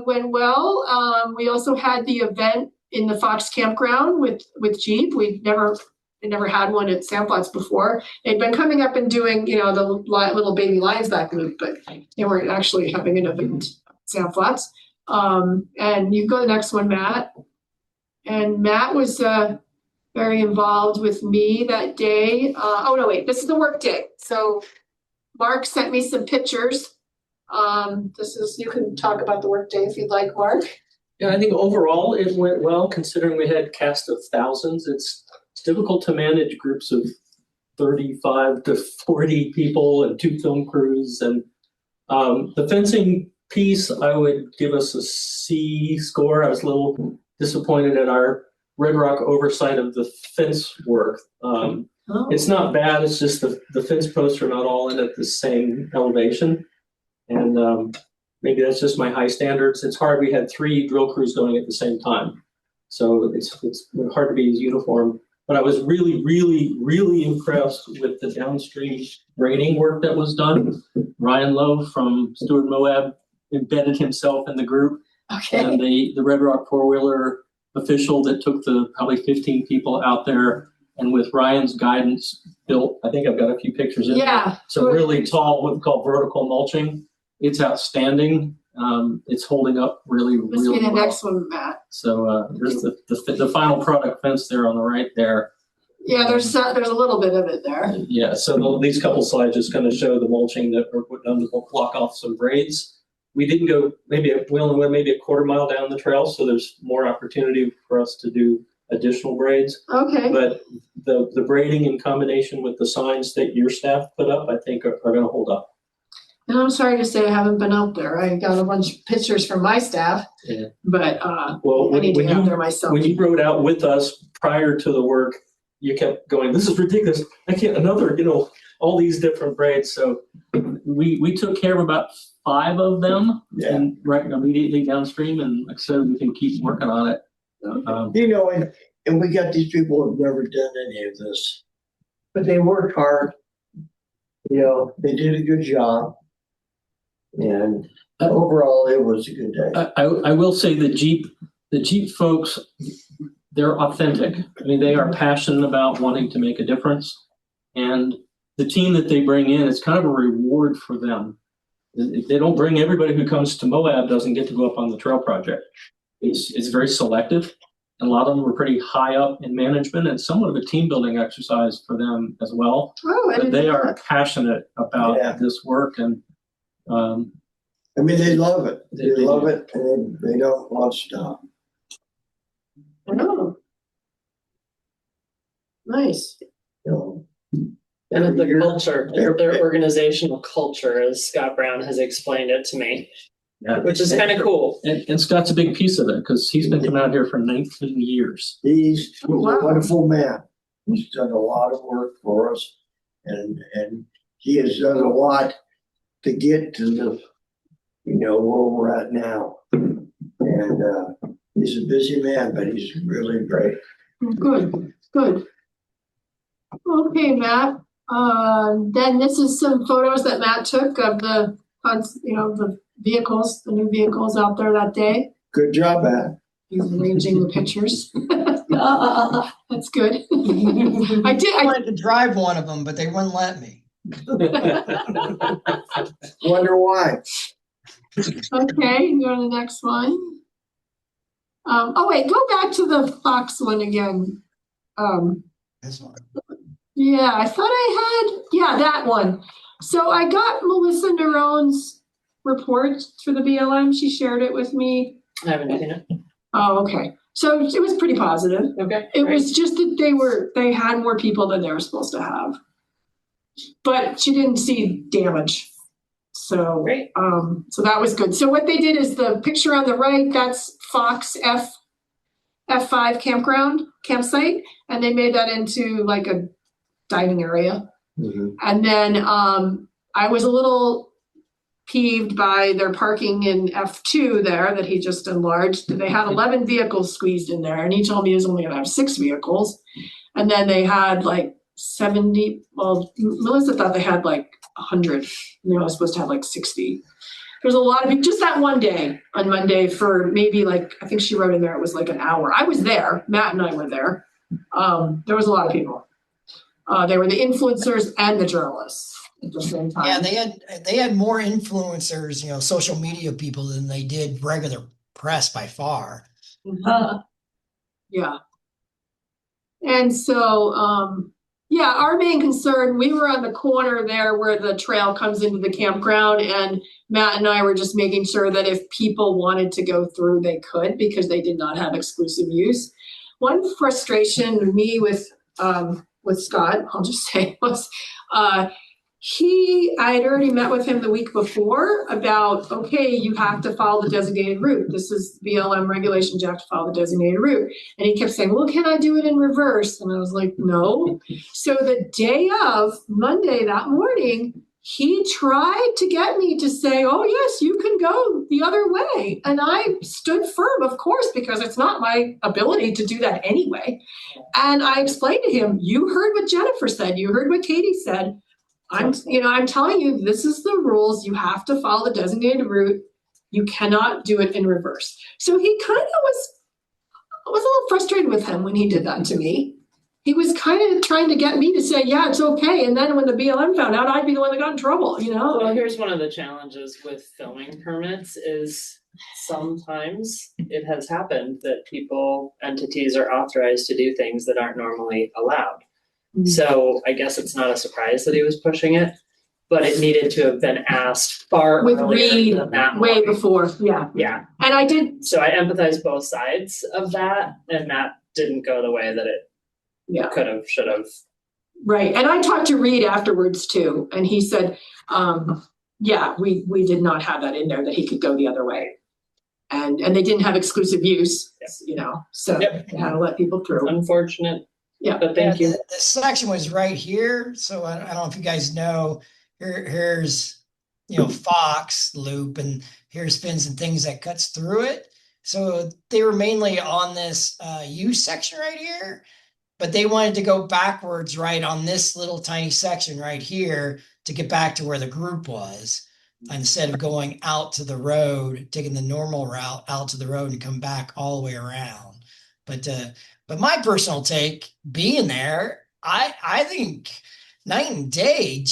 went well. We also had the event in the Fox campground with Jeep. They never had one at Sandflats before. They'd been coming up and doing, the little baby lions back loop, but they weren't actually having an event at Sandflats. And you go to the next one, Matt. And Matt was very involved with me that day. Oh no, wait, this is the work day. So Mark sent me some pictures. You can talk about the work day if you'd like, Mark. Yeah, I think overall it went well, considering we had cast of thousands. It's difficult to manage groups of 35 to 40 people and 2 film crews. And the fencing piece, I would give us a C score. I was a little disappointed at our Red Rock oversight of the fence work. It's not bad, it's just the fence posts are not all in at the same elevation. And maybe that's just my high standards. It's hard. We had 3 drill crews going at the same time. So it's hard to be as uniform. But I was really, really, really impressed with the downstream grading work that was done. Ryan Lowe from Steward Moab embedded himself in the group. Okay. And the Red Rock four-wheeler official that took the probably 15 people out there, and with Ryan's guidance built, I think I've got a few pictures in there. Some really tall, what we call vertical mulching. It's outstanding. It's holding up really, Let's really get the well. next one, Matt. So there's the final product fence there on the right there. Yeah, there's a little bit of it there. Yeah, so these couple slides just kind of show the mulching that were put down to block off some grades. We didn't go, we only went maybe a quarter mile down the trail, so there's more opportunity for us to do additional grades. Okay. But the grading in combination with the signs that your staff put up, I think are going to hold up. And I'm sorry to say I haven't been out there. I got a bunch of pictures from my staff, but Well, I need to get out there myself. when you rode out with us prior to the work, you kept going, this is ridiculous. I can't, all these different grades. So we took care of about 5 of them and right immediately downstream. And like I said, we can keep working on it. And we got these people who've never done any of this, but they worked hard. They did a good job. And overall, it was a good day. I will say the Jeep folks, they're authentic. I mean, they are passionate about wanting to make a difference. And the team that they bring in, it's kind of a reward for them. If they don't bring everybody who comes to Moab doesn't get to go up on the trail project. It's very selective. And a lot of them were pretty high up in management and somewhat of a team building exercise for them as well. But they are passionate about this work and they love it. They love it and they don't want to stop. Oh. Nice. And it's the culture, their organizational culture, as Scott Brown has explained it to me, which is kind of cool. And Scott's a big piece of it because he's been coming out here for 19 years. He's a wonderful man. He's done a lot of work for us and he has done a lot to get to the, where we're at now. And he's a busy man, but he's really great. Good. Okay, Matt. Then this is some photos that Matt took of the vehicles, the new vehicles out there that day. Good job, Matt. He's arranging the pictures. That's good. I wanted to drive one of them, but they wouldn't let me. Wonder why. Okay, go to the next one. Oh wait, go back to the Fox one again. This one. Yeah, I thought that one. So I got Melissa Nerone's report for the BLM. She shared it with me. I haven't seen it. Oh, okay. So it was pretty positive. Okay. It was just that they had more people than they were supposed to have. But she didn't see damage. So Great. So that was good. So what they did is the picture on the right, that's Fox F5 campsite, and they made that into like a dining area. Mhm. And then I was a little peeved by their parking in F2 there that he just enlarged. They had 11 vehicles squeezed in there, and he told me he was only going to have 6 vehicles. And then they had like 70. Well, Melissa thought they had like 100. They were supposed to have like 60. There's a lot of people, just that one day on Monday for maybe like, I think she wrote in there, it was like an hour. I was there. Matt and I were there. There was a lot of people. They were the influencers and the journalists at the same time. Yeah, they had more influencers, social media people than they did regular press by far. Yeah. And so, our main concern, we were on the corner there where the trail comes into the campground, and Matt and I were just making sure that if people wanted to go through, they could, because they did not have exclusive use. One frustration me with Scott, I'll just say, was I had already met with him the week before about, okay, you have to follow the designated route. This is BLM regulations, you have to follow the designated route. And he kept saying, well, can I do it in reverse? And I was like, no. So the day of Monday, that morning, he tried to get me to say, oh, yes, you can go the other way. And I stood firm, of course, because it's not my ability to do that anyway. And I explained to him, you heard what Jennifer said. You heard what Katie said. I'm telling you, this is the rules. You have to follow the designated route. You cannot do it in reverse. So he kind of I was a little frustrated with him when he did that to me. He was kind of trying to get me to say, yeah, it's okay. And then when the BLM found out, I'd be the one that got in trouble, Well, here's one of the challenges with filming permits is sometimes it has happened that entities are authorized to do things that aren't normally allowed. Mhm. So I guess it's not a surprise that he was pushing it, but it needed to have been asked far With earlier Reed, than that way morning. before. Yeah. Yeah. And I did. So I empathize both sides of that, and that didn't go the way that it could have, should have. Right. And I talked to Reed afterwards too. And he said, we did not have that in there, that he could go the other way. And they didn't have exclusive use, so Yep. they had to let people through. Unfortunate. Yeah. But thank you. The section was right here. So I don't know if you guys know, here's, Fox Loop, and here's Fins and Things that cuts through it. So they were mainly on this use section right here, but they wanted to go backwards right on this little tiny section right here to get back to where the group was, instead of going out to the road, taking the normal route out to the road and come back all the way around. But my personal take, being there, I think night and day,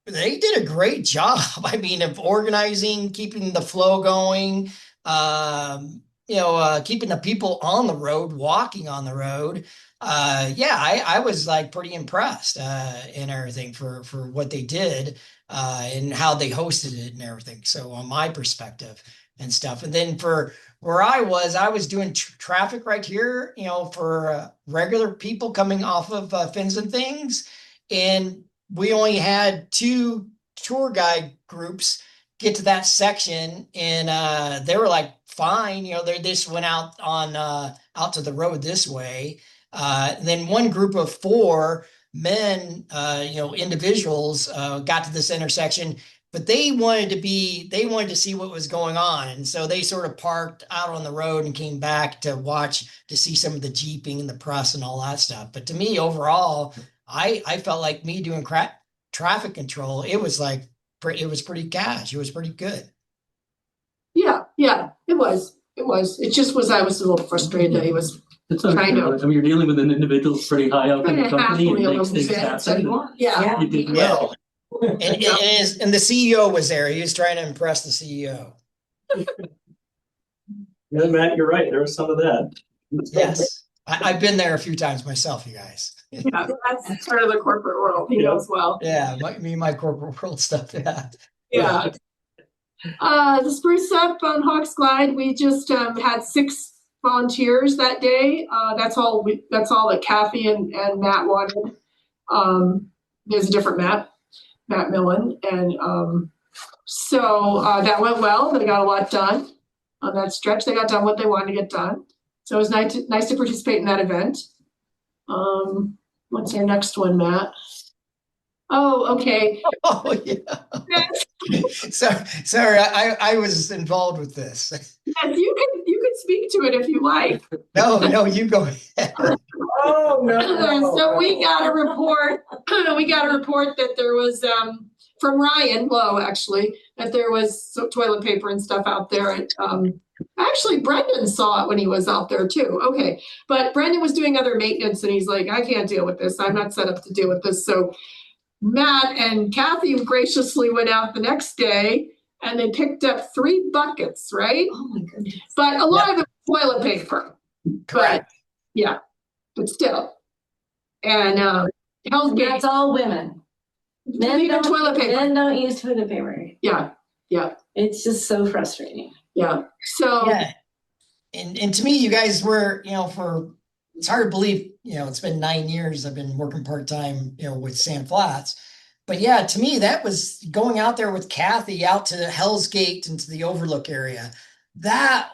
they did a great job. I mean, of organizing, keeping the flow going, keeping the people on the road, walking on the road. I was like pretty impressed and everything for what they did and how they hosted it and everything. So on my perspective and stuff. And then for where I was doing traffic right here, for regular people coming off of Fins and Things. And we only had 2 tour guide groups get to that section, and they were like, fine, they just went out to the road this way. Then one group of 4 men, individuals, got to this intersection, but they wanted to see what was going on. And so they sort of parked out on the road and came back to see some of the jeeping and the press and all that stuff. But to me, overall, I felt like me doing traffic control, it was like, it was pretty cash. It was pretty good. Yeah, it was. It just was, I was a little frustrated that he was It's Kind okay. of. I mean, you're dealing with an individual pretty high up in trying the to company hassle and me a makes little things bit. happen. Yeah. You did Yeah. well. And the CEO was there. He was trying to impress the CEO. Yeah, Matt, you're right. There was some of that. Yes. I've been there a few times myself, you guys. Yeah, that's part of the corporate world. He knows well. Yeah, my corporate world stuff. Yeah. Yeah. The Spruce Up on Hawks Glide, we just had 6 volunteers that day. That's all that Kathy and Matt wanted. There's a different Matt Millen. And so that went well. They got a lot done on that stretch. They got done what they wanted to get done. So it was nice to participate in that event. What's our next one, Matt? Oh, okay. Oh, yeah. Sorry, I was involved with this. Yes, you can speak to it if you like. No, you go ahead. Oh, no. So we got a report. We got a report that there was from Ryan Lowe, actually, that there was toilet paper and stuff out there. And, actually, Brendan saw it when he was out there too. Okay, but Brendan was doing other maintenance, and he's like, I can't deal with this. I'm not set up to deal with this. So Matt and Kathy graciously went out the next day, and they picked up 3 buckets, right? Oh my goodness. But a lot of it was toilet paper. Correct. But still. And Hell's And Gate. that's all women. Men Even don't, toilet paper. men don't use toilet paper. Yeah. It's just so frustrating. So Yeah. And to me, you guys were, it's hard to believe, it's been 9 years I've been working part-time, with Sand Flats. But yeah, to me, that was going out there with Kathy out to Hell's Gate into the Overlook area. That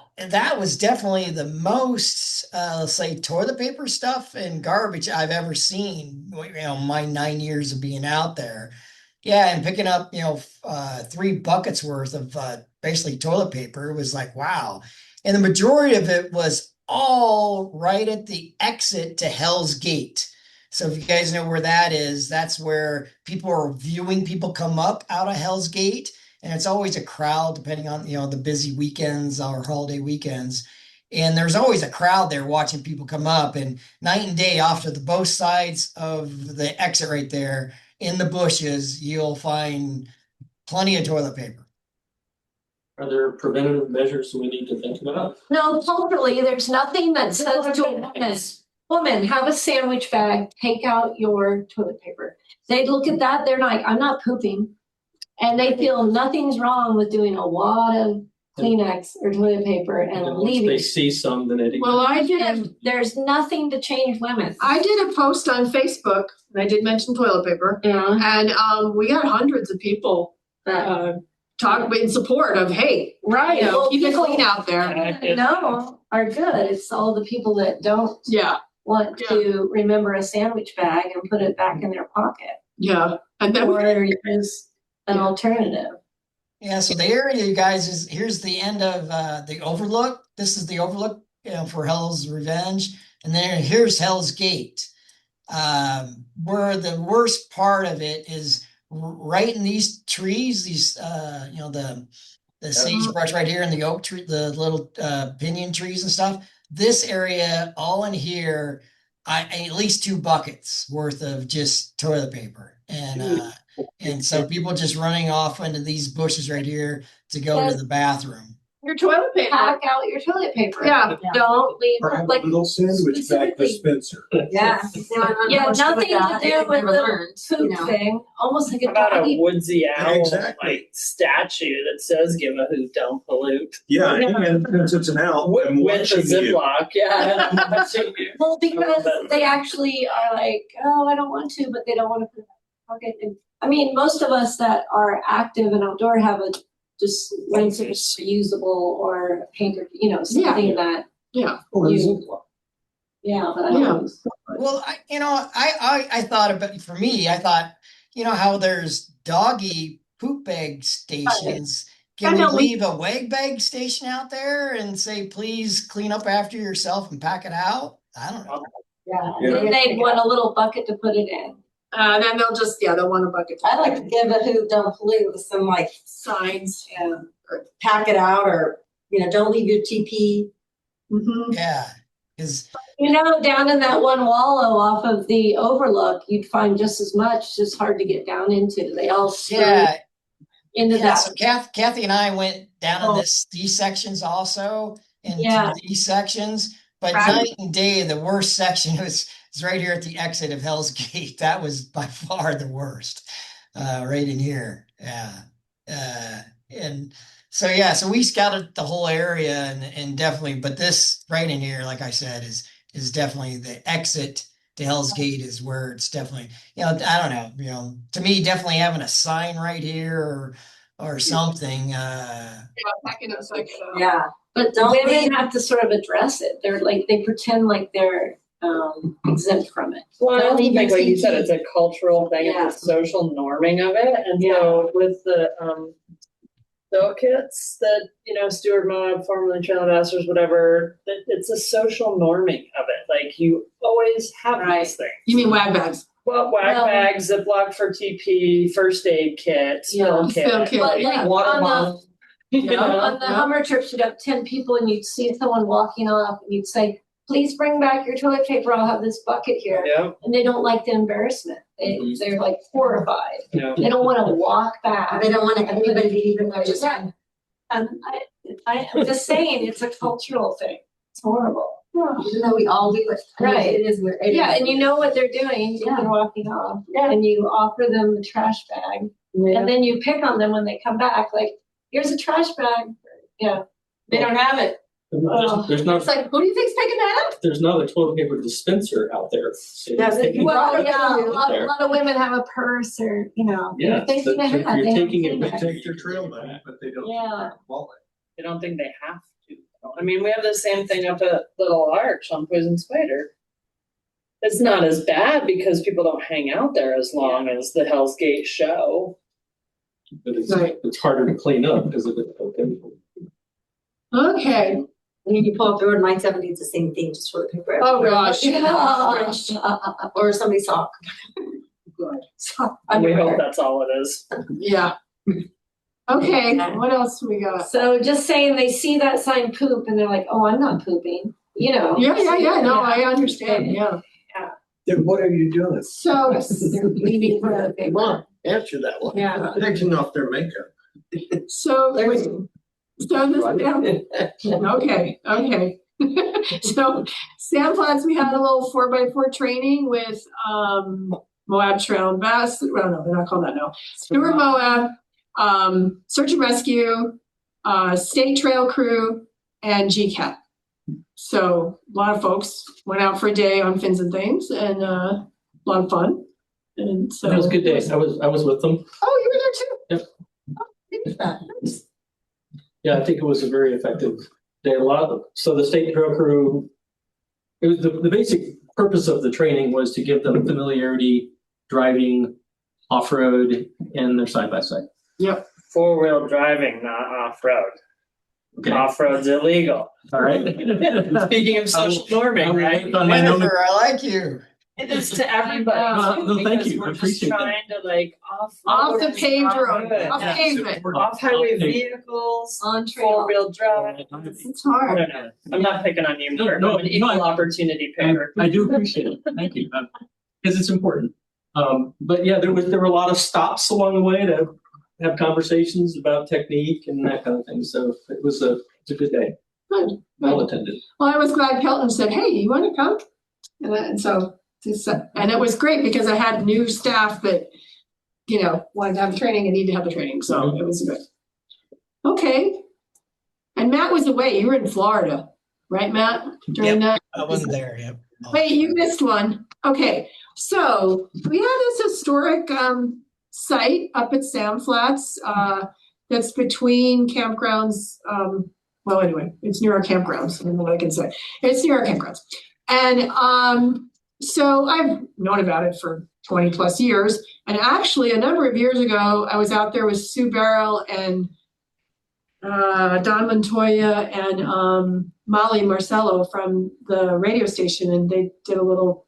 was definitely the most, let's say, toilet paper stuff and garbage I've ever seen, my 9 years of being out there. Yeah, and picking up, 3 buckets worth of basically toilet paper. It was like, wow. And the majority of it was all right at the exit to Hell's Gate. So if you guys know where that is, that's where people are viewing people come up out of Hell's Gate. And it's always a crowd depending on, the busy weekends or holiday weekends. And there's always a crowd there watching people come up, and night and day off to both sides of the exit right there in the bushes, you'll find plenty of toilet paper. Are there preventative measures we need to think about? No, culturally, there's nothing that says to a woman, have a sandwich bag, take out your toilet paper. They look at that, they're like, I'm not pooping. And they feel nothing's wrong with doing a lot of Kleenex or toilet paper and Once leaving. they see some, then it. well, And there's nothing to change women. I did a post on Facebook, and I did mention toilet paper, Yeah. and we got hundreds of people talk in support of, hey, Right. keep it people clean out there. know are good. It's all the people that don't Yeah, want to remember a sandwich bag and put it back in their pocket and then or use an alternative. Yeah, so the area, you guys, here's the end of the Overlook. This is the Overlook, for Hell's Revenge. And then here's Hell's Gate. Where the worst part of it is right in these trees, these, the sagebrush right here and the oak tree, the little pinyon trees and stuff. This area, all in here, at least 2 buckets worth of just toilet paper. And so people just running off into these bushes right here to go to the bathroom. your toilet paper. Pack out your toilet paper. Yeah. Don't leave Or have like a little sandwich bag specifically- dispenser. Yeah. yeah, nothing to do with the poop thing. Almost like a How about a doggy. woodsy owl Exactly. statue that says "Give a hoot, don't pollute" Yeah, and since it's an owl, I'm with a watching you. Ziploc? Yeah, I'm watching you. Well, because they actually are like, oh, I don't want to, but they don't want to put it in their pocket. And, I mean, most of us that are active and outdoor have a just reusable or painter, something that, Or a You- Ziploc. but I don't. Well, I thought about, for me, I thought, how there's doggy poop bag stations. Can I we know, leave a wag bag station out there and say, please clean up after yourself and pack it out? I don't know. Yeah. Then they'd want a little bucket to put it in. Then they'll want a bucket. I like to give a hoot, don't pollute with some like Signs. or pack it out, or don't leave your TP. Mm-hmm. Yeah, because Down in that one wallow off of the overlook, you'd find just as much, just hard to get down into. They all yeah, into yeah. that. So Kathy and I went down in these sections also, into Yeah. these sections. But Right. night and day, the worst section was right here at the exit of Hell's Gate. That was by far the worst, right in here. Yeah, and so so we scouted the whole area and definitely, but this right in here, like I said, is definitely the exit to Hell's Gate is where it's definitely, I don't know, to me, definitely having a sign right here or something. Yeah. But Don't women leave- have to sort of address it. They're like, they pretend like they're exempt from it. Well, I Don't also leave think, your like you said, TP. it's a cultural thing, Yeah. it's a social norming of it. And so with the kits that, Steward Moab, formerly Trail Ambassadors, whatever, it's a social norming of it. Like you always have these things. You mean wag bags? Well, wag bags, Ziploc for TP, first aid kit, spill kit, spill kit. But like water on bottle. on the Hummer trips, you'd have 10 people and you'd see someone walking off and you'd say, please bring back your toilet paper. I'll have this bucket here. Yeah, And they don't like the embarrassment. They're like horrified. yeah. They don't want to walk back. They don't want anybody to even know. Just I'm just saying, it's a cultural thing. It's horrible. even though we all do it. I mean, Right. It is weird. It Yeah, is and you know what they're doing when they're walking off. Yeah. And you offer them the trash bag. And then you pick on them when they come back, like, here's a trash bag. Yeah. They don't have it. There's not, It's like, who do you think's picking that up? there's not a toilet paper dispenser out there. So Yes, you can- Well, yeah, a there. lot of women have a purse or, Yeah, they so think they if have. you're They taking don't it think with that. Take their trail money, but they don't. Yeah. Wallet. I don't think they have to. I mean, we have the same thing up at Little Arch on Poison Spider. It's not as bad because people don't hang out there as long as the Hell's Gate show. But it's, Right. it's harder to clean up because of it. Okay. And then you pull up the road, 970, it's the same thing, just toilet paper. Oh, everywhere. gosh. Or somebody's sock. Good. Sock We hope underwear. that's all it is. Yeah. Okay, what else we got? So just saying they see that sign poop and they're like, oh, I'm not pooping, Yeah, no, I understand, yeah. Then what are you doing? So, They're leaving for the Come on, answer that one. yeah, Taking off their makeup. so, this, okay. So, Sandflats, we had a little 4x4 training with, Moab Trail Ambassador, well, no, they're not called that now. Steward Moab, Search and Rescue, State Trail Crew, and GCATT. So a lot of folks went out for a day on fins and things, and a lot of fun. And so It was a good day. I was with them. Oh, you were there too. Yep. Oh, look at that. Nice. Yeah, I think it was a very effective day. So the state trail crew, it was the basic purpose of the training was to give them familiarity driving off-road and their side-by-side. Yep. 4-wheel driving, not off-road. Okay. Off-road's illegal. All right. Speaking of social norming, right? On my note- Jennifer, I like you. It is to everybody. No, thank because you. I We're just appreciate that. trying to like Off the paved road, off Yeah. pavement. Off-highway vehicles, On trail. 4-wheel drive. It's I hard. don't know. I'm not picking on you, No, Mark. no, I'm an equal opportunity picker. I do appreciate it. Thank you. Because it's important. But yeah, there were a lot of stops along the way to have conversations about technique and that kind of thing. So it was a good day. Good. Well attended. Well, I was glad Kelton said, hey, you want to come? And so, and it was great because I had new staff that, wanted to have the training and needed to have the training. So it was good. Okay. And Matt was away. You were in Florida, right, Matt? During that? I wasn't there. Yep. Wait, you missed one. Okay. So we have this historic site up at Sand Flats that's between campgrounds. Well, anyway, it's near our campgrounds. I don't know what I can say. It's near our campgrounds. And so I've known about it for 20 plus years. And actually, a number of years ago, I was out there with Sue Barrell and Don Montoya and Molly Marcello from the radio station, and they did a little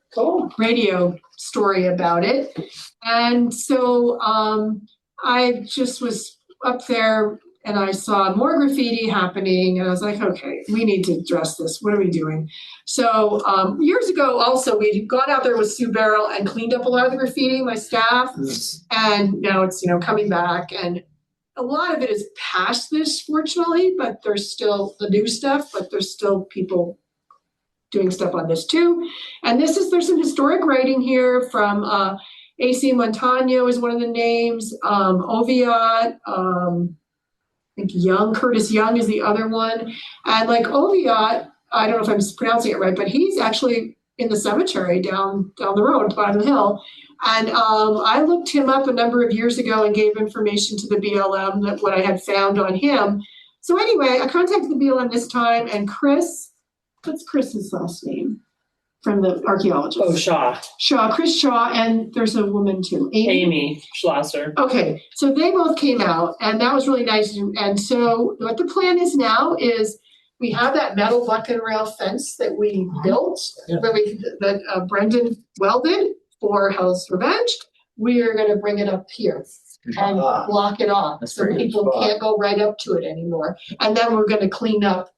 radio story about it. And so I just was up there and I saw more graffiti happening, and I was like, okay, we need to address this. What are we doing? So years ago, also, we'd gone out there with Sue Barrel and cleaned up a lot of the graffiti, my staff, and now it's, coming back. And a lot of it is past this, fortunately, but there's still the new stuff, but there's still people doing stuff on this too. And there's some historic writing here from AC Montano is one of the names, Oviatt, I think Curtis Young is the other one. And like Oviatt, I don't know if I'm pronouncing it right, but he's actually in the cemetery down the road, at the bottom of the hill. And I looked him up a number of years ago and gave information to the BLM that what I had found on him. So anyway, I contacted the BLM this time, and what's Chris's last name? From the archaeologist. Oh, Chris Shaw, and there's a woman too, Amy Schlosser. Okay, so they both came out, and that was really nice. And so what the plan is now is we have that metal buck and rail fence that we built, that Brendan welded for Hell's Revenge. We are going to bring it up here and block it off so people can't go right up to it anymore. And then we're going to clean up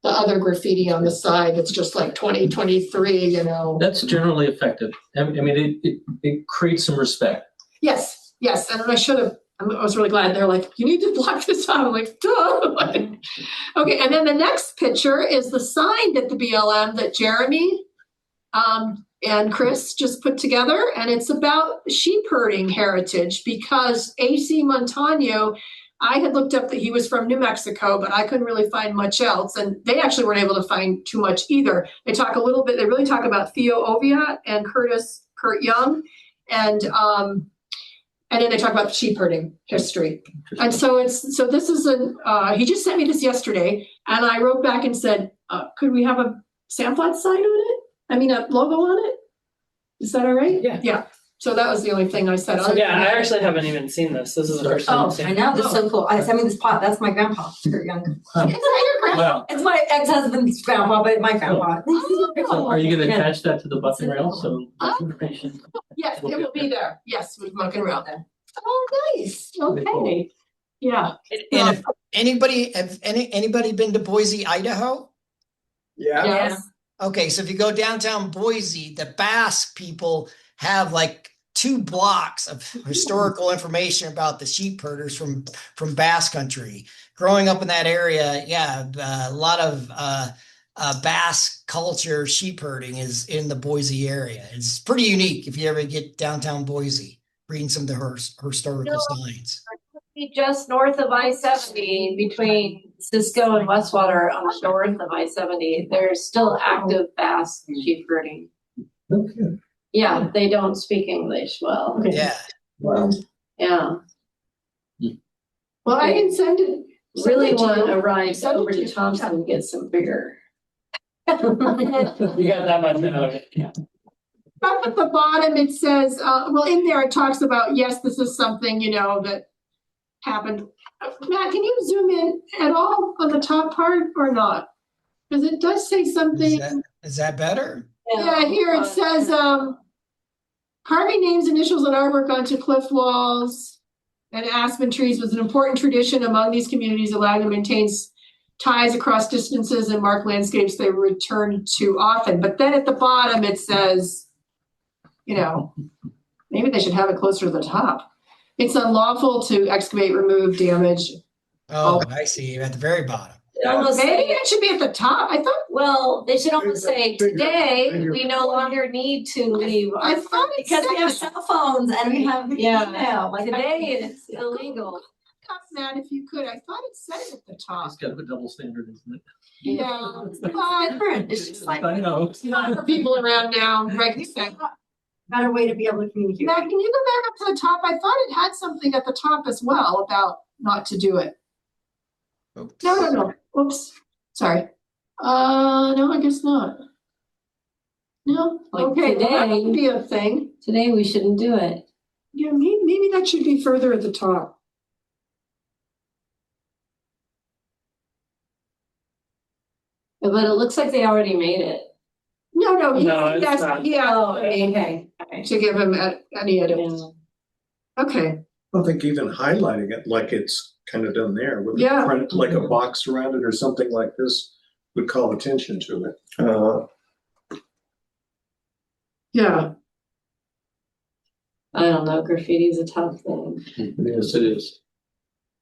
the other graffiti on the side that's just like 2023, That's generally effective. I mean, it creates some respect. Yes. And I was really glad. They're like, you need to block this out. I'm like, duh. Okay, and then the next picture is the sign that the BLM that Jeremy and Chris just put together. And it's about sheep herding heritage because AC Montano, I had looked up that he was from New Mexico, but I couldn't really find much else. And they actually weren't able to find too much either. They really talk about Theo Oviatt and Kurt Young. And then they talk about sheep herding history. And so this is he just sent me this yesterday, and I wrote back and said, could we have a Sandflat sign on it? I mean, a logo on it? Is that all right? Yeah. So that was the only thing I said. I actually haven't even seen this. This is the first time I've seen I know, this is so cool. Send me this pot. That's my grandpa, Kurt Young. Is that your grandpa? Wow. It's my ex-husband's grandpa, but my grandpa. So are you going to attach that to the buck and rail? So information. Yes, it will be there. Yes, with muck and rail. Oh, nice. Okay. Yeah. And if anybody been to Boise, Idaho? Yeah. Yes. Okay, so if you go downtown Boise, the Basque people have like 2 blocks of historical information about the sheep herders from Basque country. Growing up in that area, a lot of Basque culture, sheep herding is in the Boise area. It's pretty unique if you ever get downtown Boise, reading some of the historical signs. Just north of I-70, between Cisco and Westwater, on the north of I-70, there's still active Basque sheep herding. Okay. Yeah, they don't speak English well. Yeah. Wow. Yeah. Well, I can send it. Really want to ride over to Thompson and get some beer. You got that much out of it. Yeah. Up at the bottom, it says, in there it talks about, yes, this is something, that happened. Matt, can you zoom in at all on the top part or not? Because it does say something. Is that better? Yeah, here it says, carving names, initials, and artwork onto cliff walls and aspen trees was an important tradition among these communities, allowing them to maintain ties across distances and mark landscapes they return to often. But then at the bottom it says, maybe they should have it closer to the top. It's unlawful to excavate, remove, damage. Oh, I see. At the very bottom. Maybe it should be at the top. I thought. Well, they should almost say today we no longer need to leave. I thought it Because we have said. cell phones and we have email. Like Today it's illegal. Matt, if you could, I thought it said it at the top. It's kind of a double standard, isn't it? Yeah, but different. It's just like I know. it's not for people around now. Right? better way to be able to communicate. Matt, can you go back up to the top? I thought it had something at the top as well about not to do it. Oops. No. Oops. Sorry. No, I guess not. No. Like Okay, well, that today. would be a thing. Today we shouldn't do it. Yeah, maybe that should be further at the top. But it looks like they already made it. No, No, it's yes, not. yeah, Oh, okay. to give him any edits. Okay, I don't think even highlighting it like it's kind of done there with Yeah. a print, like a box around it or something like this would call attention to it. yeah. I don't know, graffiti is a tough thing. Yes, it is.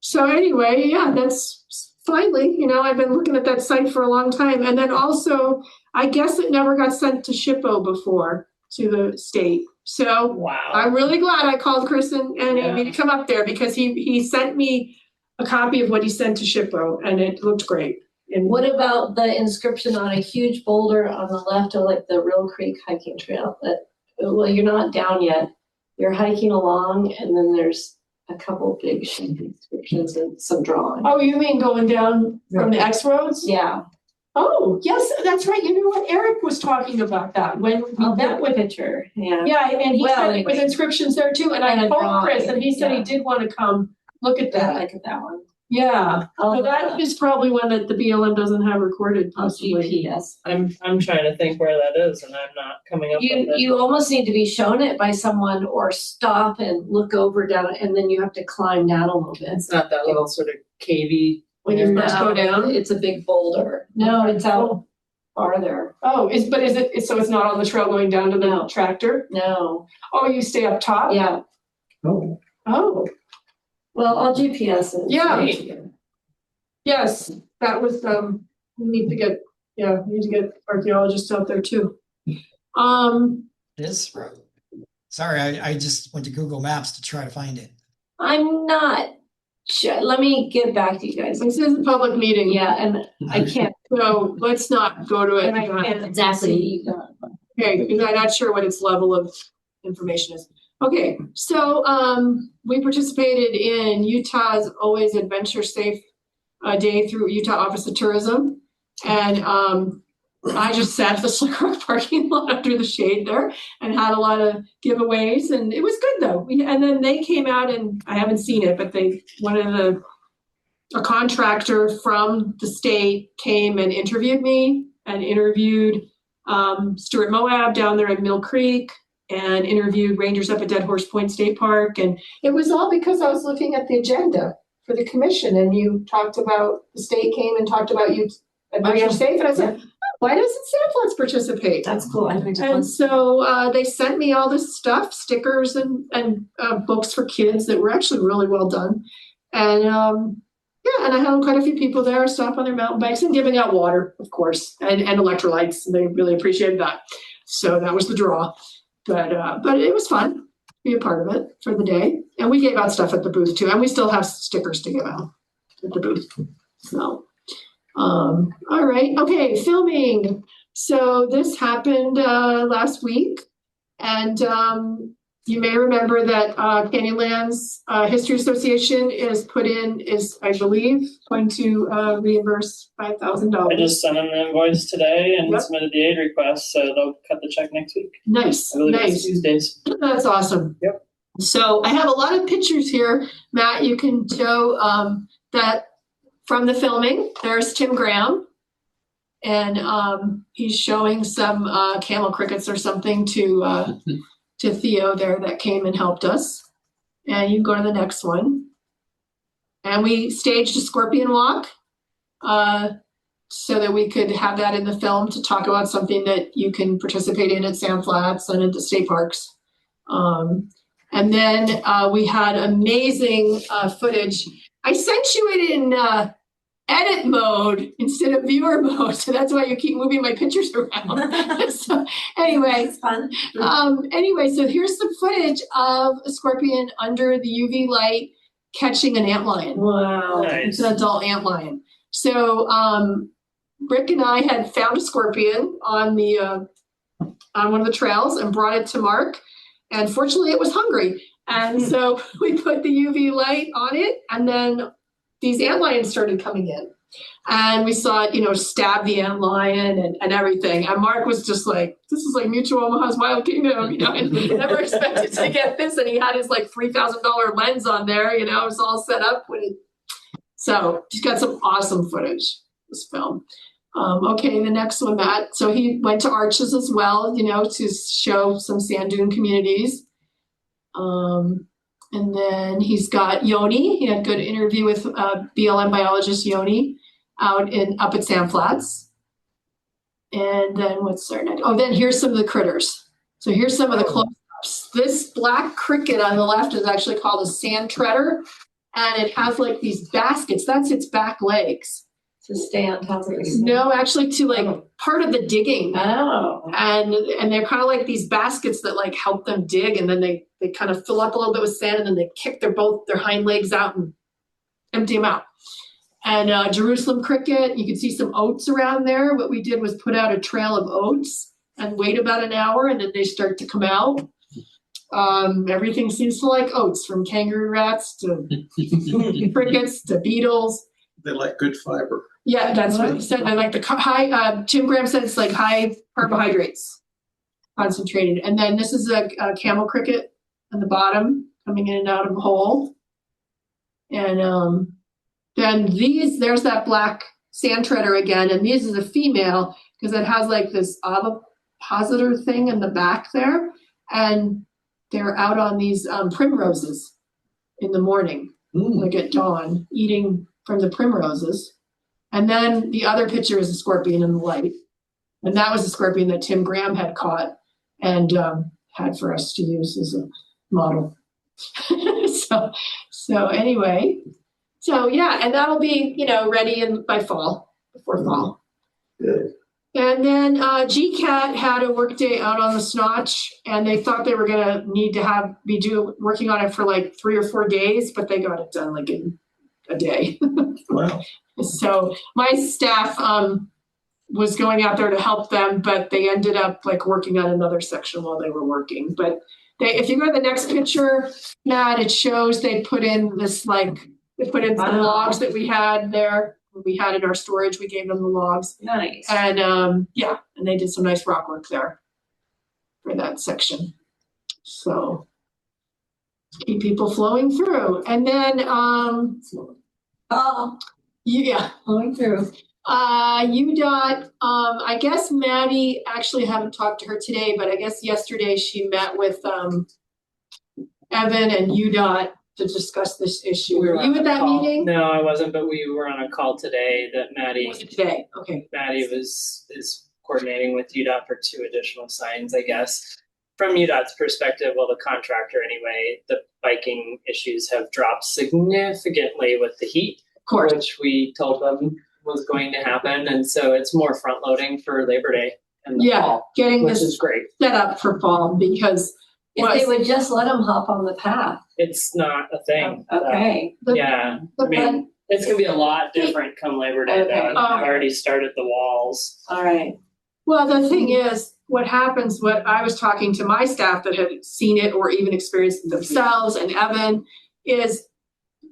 So anyway, yeah, that's finally, I've been looking at that site for a long time. And then also, I guess it never got sent to SHPO before, to the state. So Wow. I'm really glad I called Chris and Amy to come up there, because he sent me a copy of what he sent to SHPO, and it looked great. And What about the inscription on a huge boulder on the left of like the Real Creek hiking trail? Well, you're not down yet. You're hiking along, and then there's a couple big inscriptions and some drawing. Oh, you mean going down from the X roads? Yeah. Oh, yes, that's right. You know what? Eric was talking about that when we I'll met get with a picture. Yeah. Yeah, and he Well, said it was anyway. inscriptions there too, and I And a told Chris, drawing, and he said he yeah. did want to come look at I that. like that one. Yeah, I'll so that is probably one that the BLM doesn't have recorded possibly. GPS. I'm trying to think where that is, and I'm not coming up with it. You almost need to be shown it by someone, or stop and look over down, and then you have to climb down a little bit. It's not that little sort of cavey. When you first go No, down? it's a big boulder. No, it's out farther. Oh, is it, so it's not on the trail going down to the No. tractor? No. Oh, you stay up top? Yeah. Oh, Oh, Well, I'll GPS it. Yeah. yes, that was, we need to get archaeologists out there too. This road. Sorry, I just went to Google Maps to try to find it. I'm not sure. Let me get back to you guys. This is a public meeting. Yeah, and I can't. So let's not go to it. And I can't exactly. Okay, because I'm not sure what its level of information is. Okay, so we participated in Utah's Always Adventure Safe Day through Utah Office of Tourism. And I just sat at the Slick Rock parking lot under the shade there and had a lot of giveaways, and it was good though. And then they came out, and I haven't seen it, but a contractor from the state came and interviewed me, and interviewed Stewart Moab down there in Mill Creek, and interviewed rangers up at Dead Horse Point State Park. And it was all because I was looking at the agenda for the commission, and you talked about, the state came and talked about you Adventure Safe, and I said, why doesn't Sandflats participate? That's cool. I think And so they sent me all this stuff, stickers and books for kids that were actually really well done. And and I had quite a few people there stop on their mountain bikes and giving out water, of course, and electrolytes. And they really appreciated that. So that was the draw. But it was fun to be a part of it for the day. And we gave out stuff at the booth too. And we still have stickers to give out at the booth. So, all right. Okay, filming. So this happened last week. And you may remember that Canyonlands History Association is, I believe, going to reimburse $5,000. I just sent them the invoice today and Yep. submitted the aid request, so they'll cut the check next week. Nice, I believe it's nice. Tuesdays. That's awesome. Yep. So I have a lot of pictures here, Matt. You can show that from the filming. There's Tim Graham, and he's showing some camel crickets or something to Theo there that came and helped us. And you can go to the next one. And we staged a scorpion walk so that we could have that in the film to talk about something that you can participate in at Sand Flats and at the state parks. And then we had amazing footage. I sent you it in edit mode instead of viewer mode, so that's why you keep moving my pictures around. So anyway, it's fun. So here's some footage of a scorpion under the UV light catching an antlion. Wow. It's an adult antlion. So Rick and I had found a scorpion on one of the trails and brought it to Mark. And fortunately, it was hungry. And so we put the UV light on it, and then these antlions started coming in. And we saw it, stab the antlion and everything. And Mark was just like, this is like Mutual Omaha's Wild Kingdom, and never expected to get this. And he had his like $3,000 lens on there, it was all set up. So he's got some awesome footage, this film. Okay, the next one, Matt. So he went to Arches as well, to show some sand dune communities. And then he's got Yoni. He had a good interview with BLM biologist Yoni up at Sand Flats. And then what's our next? Oh, then here's some of the critters. So here's some of the close-ups. This black cricket on the left is actually called a sand treader, and it has like these baskets. That's its back legs. To stay on top of it. No, actually to like part of the digging. Oh. And they're kind of like these baskets that like help them dig, and then they kind of fill up a little bit with sand, and then they kick their hind legs out and empty them out. And Jerusalem cricket, you can see some oats around there. What we did was put out a trail of oats and wait about an hour, and then they start to come out. Everything seems to like oats, from kangaroo rats to crickets to beetles. They like good fiber. Yeah, that's what he said. I like the high, Tim Graham said it's like high carbohydrates, concentrated. And then this is a camel cricket on the bottom, coming in and out of a hole. And then there's that black sand treader again. And this is a female because it has like this ovipositor thing in the back there. And they're out on these primroses in the morning, like at dawn, eating from the primroses. And then the other picture is a scorpion in the light. And that was a scorpion that Tim Graham had caught and had for us to use as a model. So anyway, so yeah, and that'll be, ready by fall, before fall. Good. And then GCATT had a work day out on the Snotch, and they thought they were gonna need to be working on it for like 3 or 4 days, but they got it done like in a day. Wow. So my staff was going out there to help them, but they ended up like working on another section while they were working. But if you go to the next picture, Matt, it shows they put in some logs that we had there. We had in our storage. We gave them the logs. Nice. And and they did some nice rock work there for that section. So keep people flowing through. And then Going through. UDOT, I guess Maddie, actually haven't talked to her today, but I guess yesterday she met with Evan and UDOT to discuss this issue. Were you at that meeting? No, I wasn't, but we were on a call today that Maddie. Was it today? Okay. Maddie is coordinating with UDOT for 2 additional signs, I guess. From UDOT's perspective, well, the contractor anyway, the biking issues have dropped significantly with the heat, Of course. which we told them was going to happen. And so it's more front loading for Labor Day in the fall, getting which this is great. set up for fall, because If they would just let them hop on the path. It's not a thing. Okay. Yeah. I mean, it's going to be a lot different come Labor Day. Okay. Though. I've already started the walls. All right. Well, the thing is, what happens, what I was talking to my staff that had seen it or even experienced it themselves, and Evan, is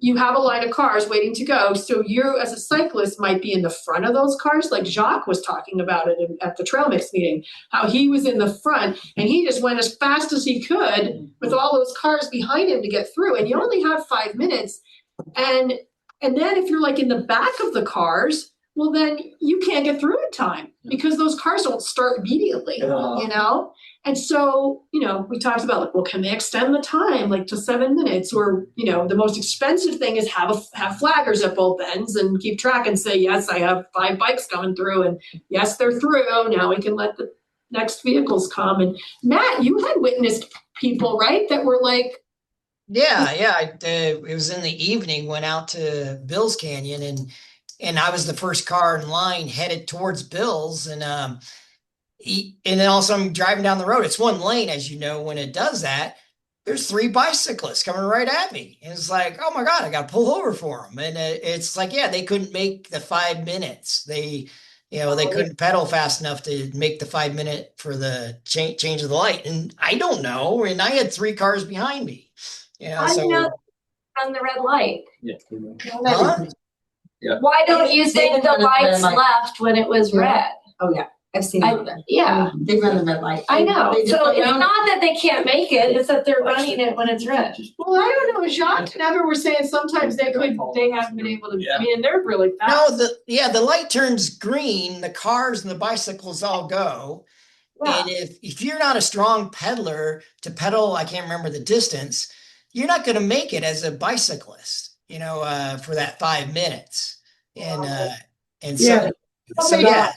you have a line of cars waiting to go. So you as a cyclist might be in the front of those cars. Like Jacques was talking about it at the Trail Mix meeting, how he was in the front and he just went as fast as he could with all those cars behind him to get through. And you only have 5 minutes. And then if you're like in the back of the cars, well, then you can't get through in time because those cars don't start immediately, And so, we talked about like, well, can they extend the time like to 7 minutes? Or, the most expensive thing is have flaggers at both ends and keep track and say, yes, I have 5 bikes coming through, and yes, they're through. Now we can let the next vehicles come. And Matt, you had witnessed people, right, that were like, it was in the evening, went out to Bill's Canyon, and I was the first car in line headed towards Bill's, and then also I'm driving down the road. It's one lane, as you know. When it does that, there's 3 bicyclists coming right at me, and it's like, oh my God, I got to pull over for them. And it's like, they couldn't make the 5 minutes. They couldn't pedal fast enough to make the 5 minute for the change of the light. And I don't know. And I had 3 cars behind me. On the red light. Yeah. Why don't you think the lights left when it was red? Oh, yeah. I've seen it. Yeah, They run the red light. I know. They just So look it's around. not that they can't make it, it's that they're running it when it's red. Well, I don't know, Jacques and Evan were saying sometimes they haven't been able to, I mean, and they're really No, fast. the light turns green, the cars and the bicycles all go. Yeah. And if you're not a strong pedaler to pedal, I can't remember the distance, you're not going to make it as a bicyclist, for that 5 minutes. And Yeah. so yeah.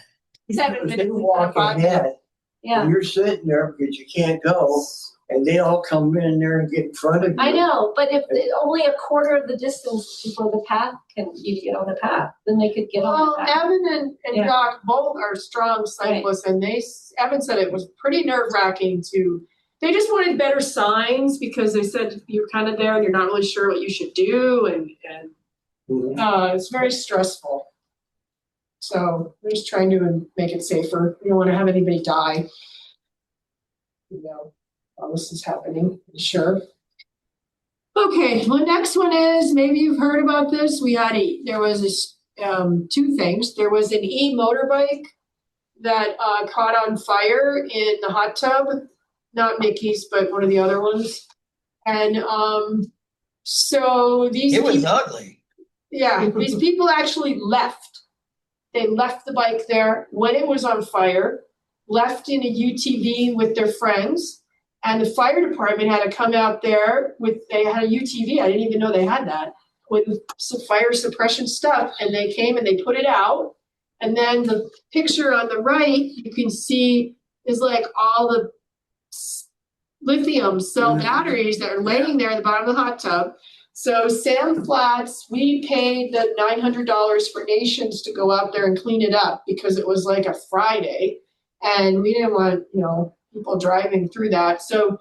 7 Because minutes. they walk ahead, Yeah, and you're sitting there because you can't go, and they all come in there and get in front of you. I know, but if only a quarter of the distance before the path you get on the path, then they could get on Well, the path. Evan and Yeah. Jacques both are strong cyclists, and Evan said it was pretty nerve wracking they just wanted better signs because they said you're kind of there and you're not really sure what you should do, and it's very stressful. So we're just trying to make it safer. We don't want to have anybody die. While this is happening, sure. Okay, well, next one is, maybe you've heard about this. There was two things. There was an e-motorbike that caught on fire in the hot tub, not Mickey's, but one of the other ones. And so these It was people, ugly. yeah, these people actually left. They left the bike there when it was on fire, left in a UTV with their friends, and the fire department had to come out there they had a UTV, I didn't even know they had that, with some fire suppression stuff, and they came and they put it out. And then the picture on the right, you can see is like all the lithium cell batteries that are laying there at the bottom of the hot tub. So Sam Flats, we paid the $900 for Nations to go out there and clean it up because it was like a Friday, and we didn't want, people driving through that. So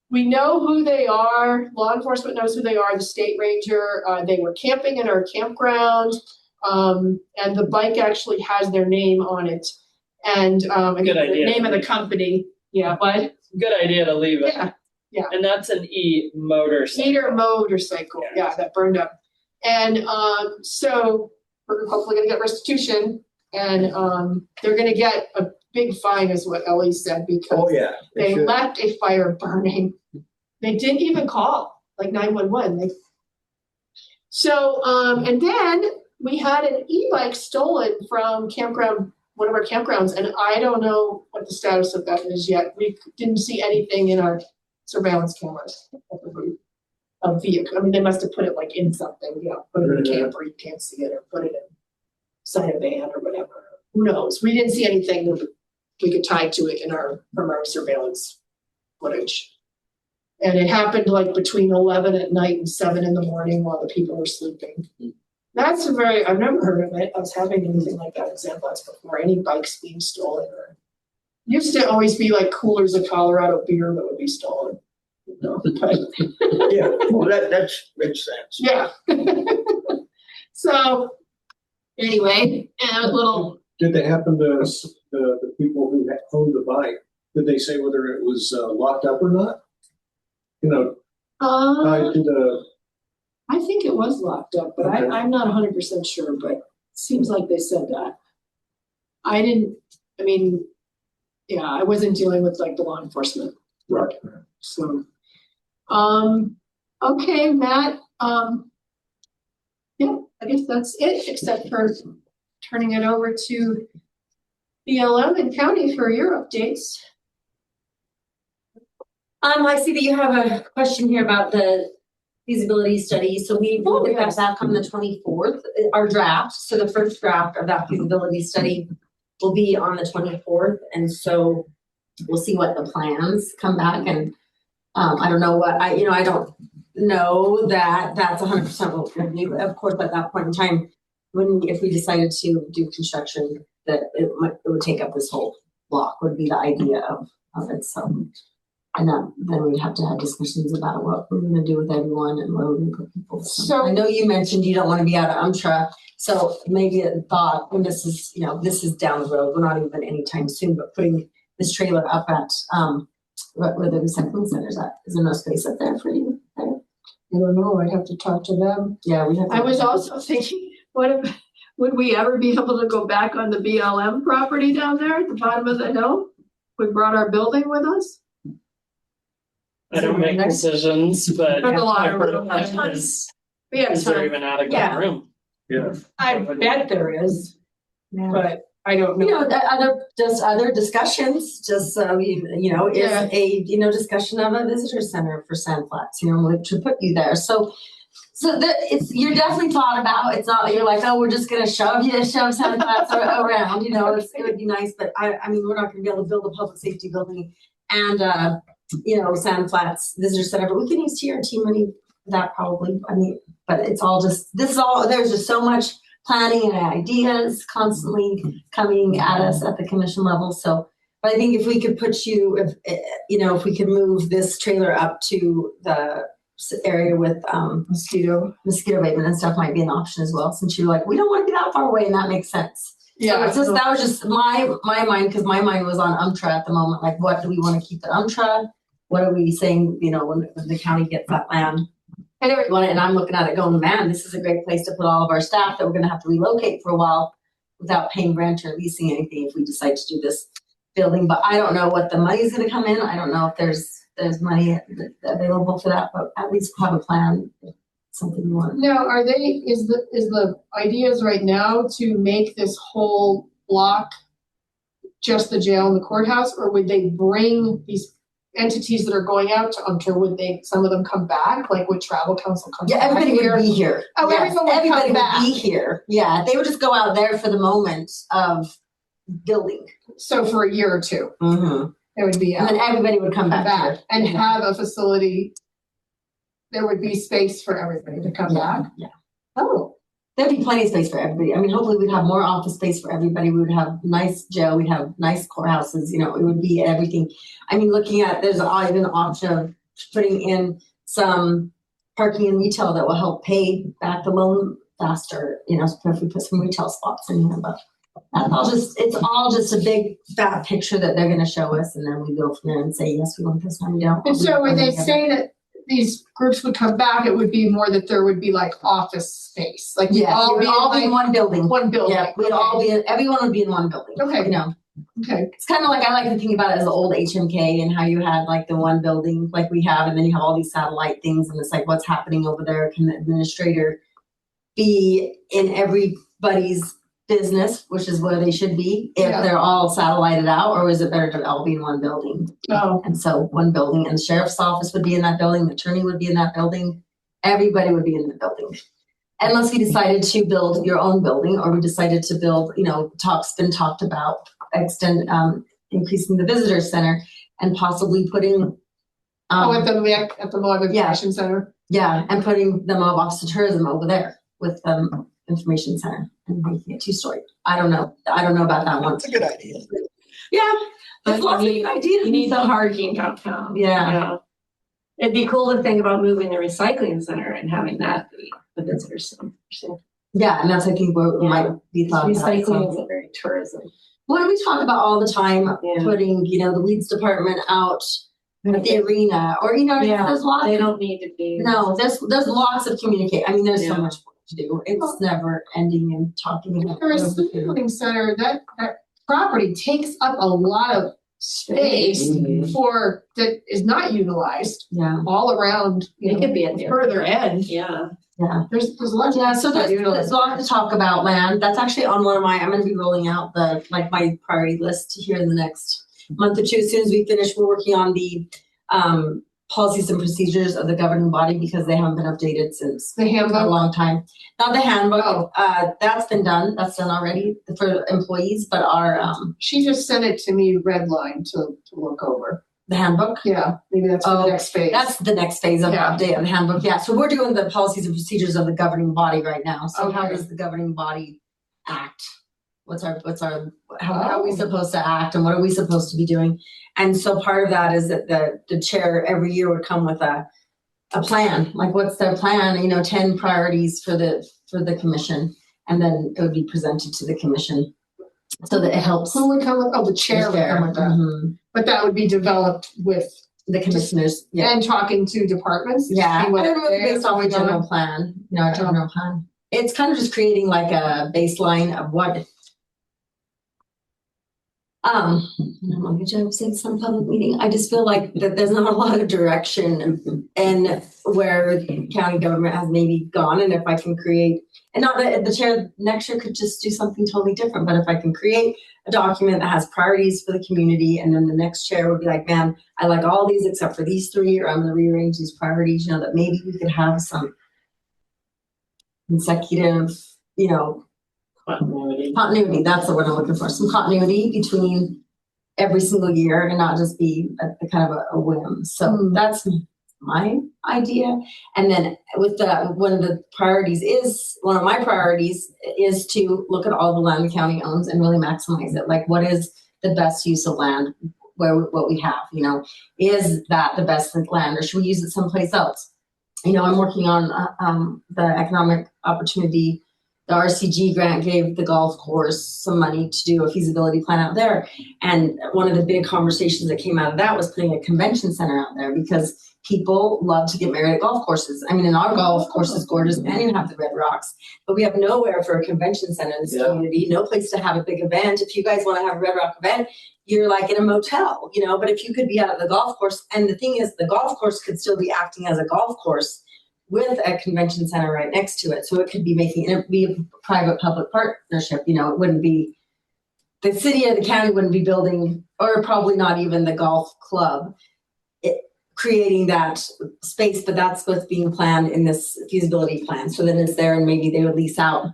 we know who they are. Law enforcement knows who they are. The state ranger. They were camping in our campground, and the bike actually has their name on it, and Good idea. the name of the company. Yeah, what? Good idea to leave it. Yeah. And that's an e-motorcycle. Motorcycle, that burned up. And so we're hopefully gonna get restitution, and they're gonna get a big fine is what Ellie said, because Oh, yeah. they should. left a fire burning. They didn't even call, like 911. So and then we had an e-bike stolen from one of our campgrounds, and I don't know what the status of that is yet. We didn't see anything in our surveillance cameras of vehicle. I mean, they must have put it like in something, put it in a camper, you can't see it, or put it inside a van or whatever. Who knows? We didn't see anything that we could tie to it from our surveillance footage. And it happened like between 11 at night and 7 in the morning while the people were sleeping. That's I've never heard of it. I was having anything like that in San Blas before, any bikes being stolen. Used to always be like coolers of Colorado beer that would be stolen. But, Yeah, well, that makes sense. yeah. So anyway, and a little. Did they happen to the people who owned the bike? Did they say whether it was locked up or not? Tied to the. I think it was locked up, but Okay. I'm not 100% sure, but it seems like they said that. I wasn't dealing with like the law enforcement. Right. So, okay, Matt, yeah, I guess that's it, except for turning it over to BLM and county for your updates. I see that you have a question here about the feasibility study. So we will get that back on the 24th, our draft. So the first draft of that feasibility study will be on the 24th. And so we'll see what the plans come back. And I don't know what I don't know that that's 100% what we're going to do. Of course, at that point in time, if we decided to do construction, that it would take up this whole block would be the idea of it. So. And then we'd have to have discussions about what we're going to do with everyone and where we're going to put people. So I know you mentioned you don't want to be out of UMTRA, so maybe a thought, and this is down the road. We're not even anytime soon, but putting this trailer up at where the recycling center's at. Is there no space up there for you? I don't know. I'd have to talk to them. Yeah, we have. I was also thinking, what Would we ever be able to go back on the BLM property down there at the bottom of the hill? We brought our building with us? I don't make decisions, but There's a lot of I've heard room. is We have there time. even adequate Yeah. room? Yeah. I bet there is, Yeah. but I don't You know. know, other discussions, just, you know, is Yeah. a, discussion of a visitor center for Sand Flats, to put you there. So you're definitely thought about. It's not that you're like, oh, we're just gonna shove Sand Flats around, it would be nice, but I mean, we're not gonna be able to build a public safety building and, Sand Flats Visitor Center, but we can use TRT money for that probably. I mean, but it's all just, there's just so much planning and ideas constantly coming at us at the commission level. So, but I think if we could put if we could move this trailer up to the area with mosquito abatement and stuff might be an option as well. Since you're like, we don't want to be that far away, and that makes sense. Yeah. So that was just my mind, because my mind was on UMTRA at the moment. Like, what do we want to keep at UMTRA? What are we saying? When the county gets that land. And I'm looking at it going, man, this is a great place to put all of our staff that we're going to have to relocate for a while without paying rent or leasing anything if we decide to do this building. But I don't know what the money is going to come in. I don't know if there's money available for that, but at least have a plan. Something you want. Now, is the ideas right now to make this whole block just the jail and the courthouse, or would they bring these entities that are going out to UMTRA? Would some of them come back? Like, would travel council come back? Yeah, everybody would be here. Oh, yes, everyone would everybody come back. would be here. Yeah, they would just go out there for the moment of building. So for a year or two, Mm-hmm. it would be And then everybody would come back here. and have a facility. There would be space for everybody to come back. Yeah. Oh, There'd be plenty of space for everybody. I mean, hopefully we'd have more office space for everybody. We would have nice jail. We'd have nice courthouses. It would be everything. I mean, looking at, there's even an option of putting in some parking and retail that will help pay back the loan faster, if we put some retail spots in here. But it's all just a big fat picture that they're going to show us. And then we go from there and say, yes, we want this, no, we don't. and so when they say that these groups would come back, it would be more that there would be like office space, like Yeah, all we'd all be in like one building. one building. Yeah, we'd all be everyone would be in one building. Okay. Okay. It's kind of like, I like to think about it as the old HMK and how you had like the one building like we have, and then you have all these satellite things, and it's like, what's happening over there? Can the administrator be in everybody's business, which is where they should be, if they're all satellited out, or is it better to all be in one building? Oh. And so one building, and the sheriff's office would be in that building, the attorney would be in that building, everybody would be in the building. Unless we decided to build your own building, or we decided to build, been talked about, increasing the visitor center and possibly putting at the Moab Information Center. Yeah, and putting the Moab Office of Tourism over there with information center and making it 2-story. I don't know about that one. That's a good idea. Yeah, there's lots of good ideas. You need the parking downtown. Yeah. It'd be cool to think about moving the recycling center and having that be the visitor center. Yeah, and that's, I think, what might be thought about. Recycling is a very tourism. What do we talk about all the time? Yeah. Putting, the weeds department out at the arena, or there's lots. They don't need to be. No, there's lots of communicate. I mean, there's so Yeah. much work to do. It's never ending and talking about. For a recycling center, that property takes up a lot of space that is not utilized Yeah. all around. It could be at the further end. Yeah. Yeah. There's a lot. Yeah, so there's a lot to talk about land. That's actually on one of I'm going to be rolling out my priority list here in the next month or two. As soon as we finish, we're working on the policies and procedures of the governing body, because they haven't been updated since The a handbook. long time. Not the handbook. That's been done. That's done already for employees, but our She just sent it to me red line to look over. the handbook. Yeah, maybe that's for the next phase. That's the next phase of Yeah. update on the handbook. Yeah. So we're doing the policies and procedures of the governing body right now. So how Okay. does the governing body act? How are we supposed to act, and what are we supposed to be doing? And so part of that is that the chair every year would come with a plan. Like, what's their plan? 10 priorities for the commission, and then it would be presented to the commission so that it helps Who would come with? Oh, the chair would come with that. Mhm. But that would be developed with The commissioners. Yeah. and talking to departments. to Yeah, see what I don't know, they- based off a we don't general know. plan, a general plan. it's kind of just creating like a baseline of what. I'm not gonna say some public meeting. I just feel like that there's not a lot of direction and where the county government has maybe gone. And if I can create, and not that the chair next year could just do something totally different, but if I can create a document that has priorities for the community, and then the next chair would be like, man, I like all these except for these three, or I'm going to rearrange these priorities, that maybe we could have some consecutive, continuity, that's the word I'm looking for. Some continuity between every single year and not just be a kind of a whim. So that's my idea. And then with one of my priorities is to look at all the land the county owns and really maximize it. Like, what is the best use of land what we have? Is that the best land, or should we use it someplace else? I'm working on the economic opportunity. The RCG grant gave the golf course some money to do a feasibility plan out there. And one of the big conversations that came out of that was putting a convention center out there, because people love to get married at golf courses. I mean, and our golf course is gorgeous, and you have the red rocks, but we have nowhere for a convention center in this community, no place to have a big event. If you guys want to have a Red Rock event, you're like in a motel, but if you could be out at the golf course, and the thing is, the golf course could still be acting as a golf course with a convention center right next to it. So it could be a private-public partnership. It wouldn't be, the city or the county wouldn't be building, or probably not even the golf club, creating that space, but that's what's being planned in this feasibility plan. So then it's there, and maybe they would lease out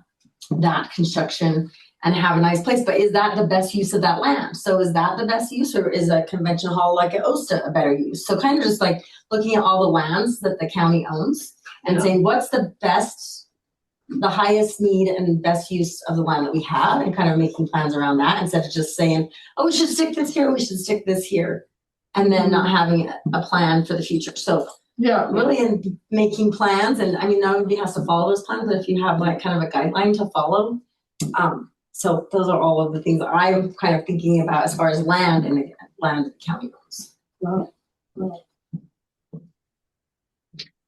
that construction and have a nice place. But is that the best use of that land? So is that the best use, or is a convention hall like at OSTA a better use? So kind of just like looking at all the lands that the county owns and saying, what's the highest need and best use of the land that we have, and kind of making plans around that, instead of just saying, oh, we should stick this here, we should stick this here, and then not having a plan for the future. So really in making plans, and I mean, not everybody has to follow those plans, but if you have like kind of a guideline to follow. So those are all of the things that I'm kind of thinking about as far as land and the land that the county owns.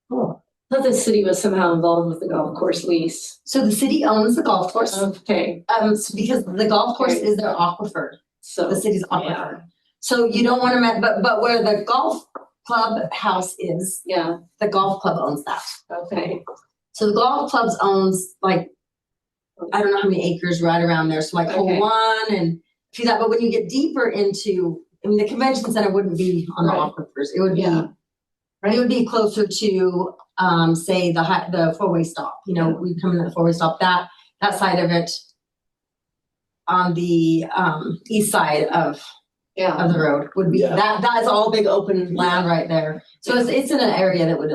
Cool. I thought the city was somehow involved with the golf course lease. So the city owns the golf course. Okay. Because the golf course is their aquifer. So the city's aquifer. So you don't want to, but where the golf club house is, the golf club owns that. Okay. So the golf club owns like, I don't know how many acres right around there. So like hole one and do that. But when you get deeper into, the convention center wouldn't be on the aquifers. It would be, it would be closer to, say the four-way stop. We'd come in the four-way stop, that side of it, on the east side of the road would be that is all big open land right there. So it's in an area that would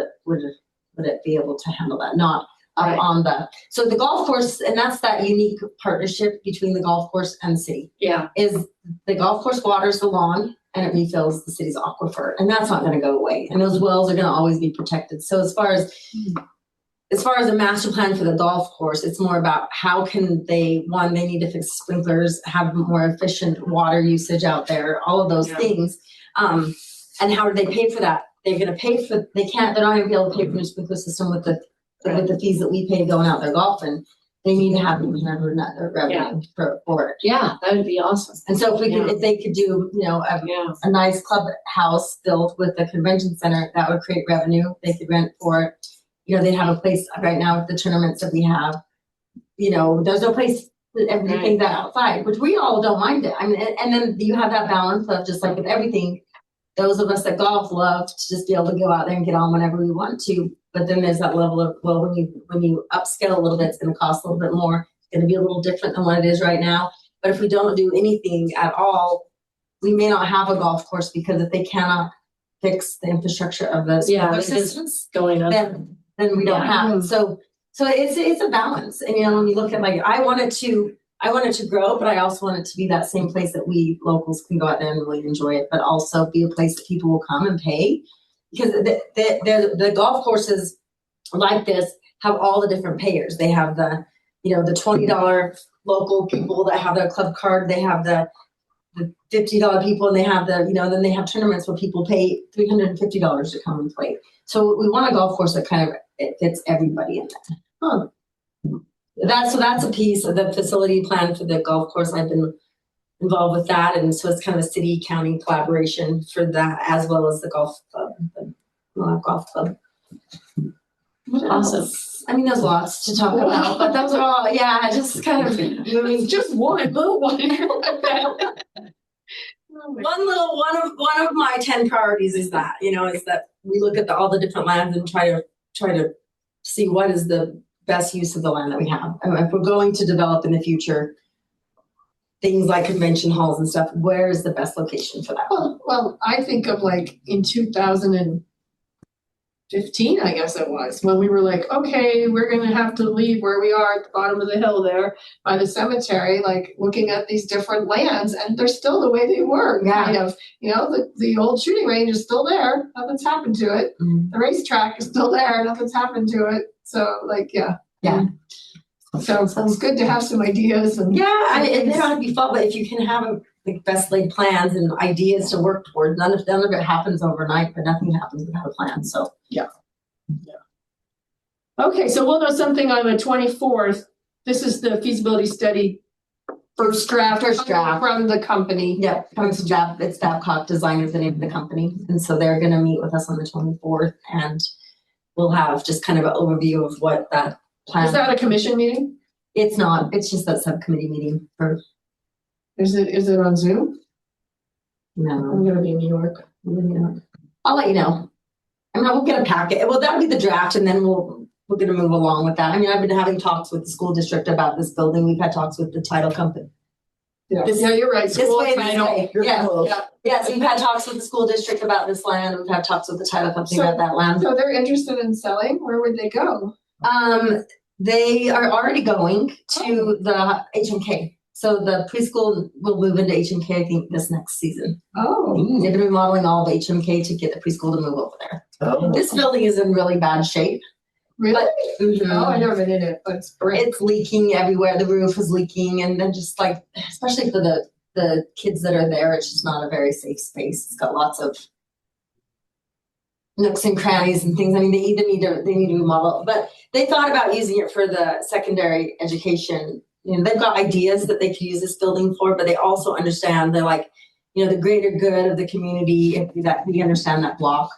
it be able to handle that, not up on so the golf course, and that's that unique partnership between the golf course and the city. Is the golf course waters the lawn and it refills the city's aquifer, and that's not going to go away, and those wells are going to always be protected. So as far as a master plan for the golf course, it's more about how can they need to fix sprinklers, have more efficient water usage out there, all of those things. And how do they pay for that? They're going to pay for, they're not going to be able to pay for the sprinkler system with the fees that we pay going out there golfing. They need to have revenue for it. Yeah, that would be awesome. And so if they could do, a nice clubhouse built with a convention center, that would create revenue. They could rent for it. They have a place right now with the tournaments that we have. There's no place for everything that outside, which we all don't mind it. I mean, and then you have that balance of just like with everything, those of us that golf love to just be able to go out there and get on whenever we want to. But then there's that level of, well, when you upscale a little bit, it's going to cost a little bit more. It's going to be a little different than what it is right now. But if we don't do anything at all, we may not have a golf course, because if they cannot fix the infrastructure of the systems going up, then we don't have it. So it's a balance. And when you look at I wanted to grow, but I also want it to be that same place that we locals can go out there and really enjoy it, but also be a place that people will come and pay. Because the golf courses like this have all the different payers. They have the $20 local people that have their club card. They have the $50 people, and they have then they have tournaments where people pay $350 to come and play. So we want a golf course that kind of it fits everybody in there. That's a piece of the facility plan for the golf course. I've been involved with that, and so it's kind of a city county collaboration for that, as well as the golf club, the Moab Golf Club. Awesome. I mean, there's lots to talk about, but those are all, yeah, just kind of moving. Just one little one. One of my 10 priorities is that, is that we look at all the different lands and try to see what is the best use of the land that we have. And if we're going to develop in the future things like convention halls and stuff, where is the best location for that? Well, I think of like in 2015, I guess it was, when we were like, okay, we're going to have to leave where we are at the bottom of the hill there by the cemetery, like looking at these different lands, and they're still the way they were. Yeah. Kind of, the old shooting range is still there. Nothing's happened to it. Mm-hmm. The racetrack is still there. Nothing's happened to it. So like, yeah. So it's good to have some ideas and they don't have to be fought, but if you can have like best laid plans and ideas to work toward, none of it happens overnight, but nothing happens without a plan. So Okay, so we'll know something on the 24th. This is the feasibility study first draft from the company. yeah, comes to Jeff. It's Babcock Designers, the name of the company, and so they're going to meet with us on the 24th, and we'll have just kind of an overview of what that plan. Is that a commission meeting? It's not. It's just that subcommittee meeting for. Is it on Zoom? No, I'm gonna be in New York. I'll let you know. I mean, we'll get a packet. Well, that'll be the draft, and then we're going to move along with that. I mean, I've been having talks with the school district about this building. We've had talks with the title company. Yeah, you're right. This School way, title. Yes, we've had talks with the school district about this land. We've had talks with the title company about that land. So they're interested in selling. Where would they go? They are already going to the HMK. So the preschool will move into HMK, I think, this next season. Oh. They've been remodeling all of HMK to get the preschool to move over there. Oh. This building is in really bad shape. Really? Mhm. Oh, I've never been in it, but it's great. It's leaking everywhere. The roof is leaking, and then just like, especially for the kids that are there, it's just not a very safe space. It's got lots of nooks and crannies and things. I mean, they need to remodel, but they thought about using it for the secondary education. They've got ideas that they could use this building for, but they also understand they're like, the greater good of the community. That we understand that block,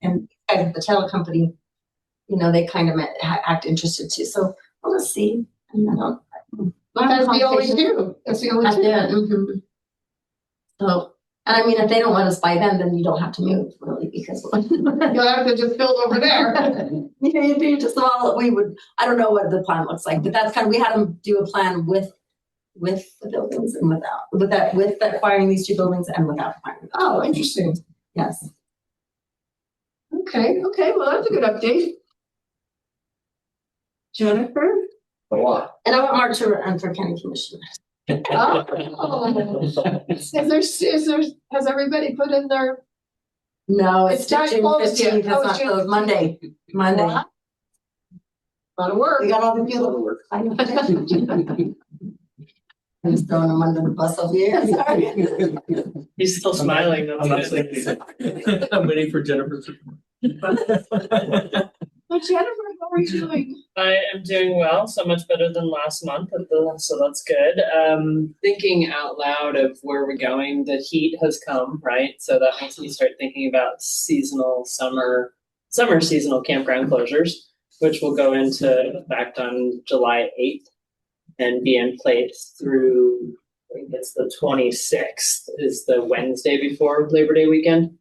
and the title company. They kind of act interested too. So we'll just see. That's the only two. That's the only two. Mm-hmm. So, and I mean, if they don't let us buy them, then you don't have to move, really, because you'll have to just build over there. You just we would. I don't know what the plan looks like, but that's kind of, we had them do a plan with the buildings and without, with acquiring these two buildings and without acquiring them. Oh, interesting. Yes. Okay. Well, that's a good update. Jennifer? A lot. And I want Mark to run for county commissioner. Has everybody put in their? No, it's not June closed yet. 15th. It's not June closed. Monday. A lot of work. We got all the people. I know. I'm just throwing them under the bus over here. Sorry. He's still smiling. I'm not saying anything. I'm waiting for Jennifer to. But Jennifer, how are you doing? I am doing well, so much better than last month, so that's good. Thinking out loud of where we're going, the heat has come, right? So that makes me start thinking about summer seasonal campground closures, which will go into effect on July 8th and be in place through, I think it's the 26th is the Wednesday before Labor Day weekend.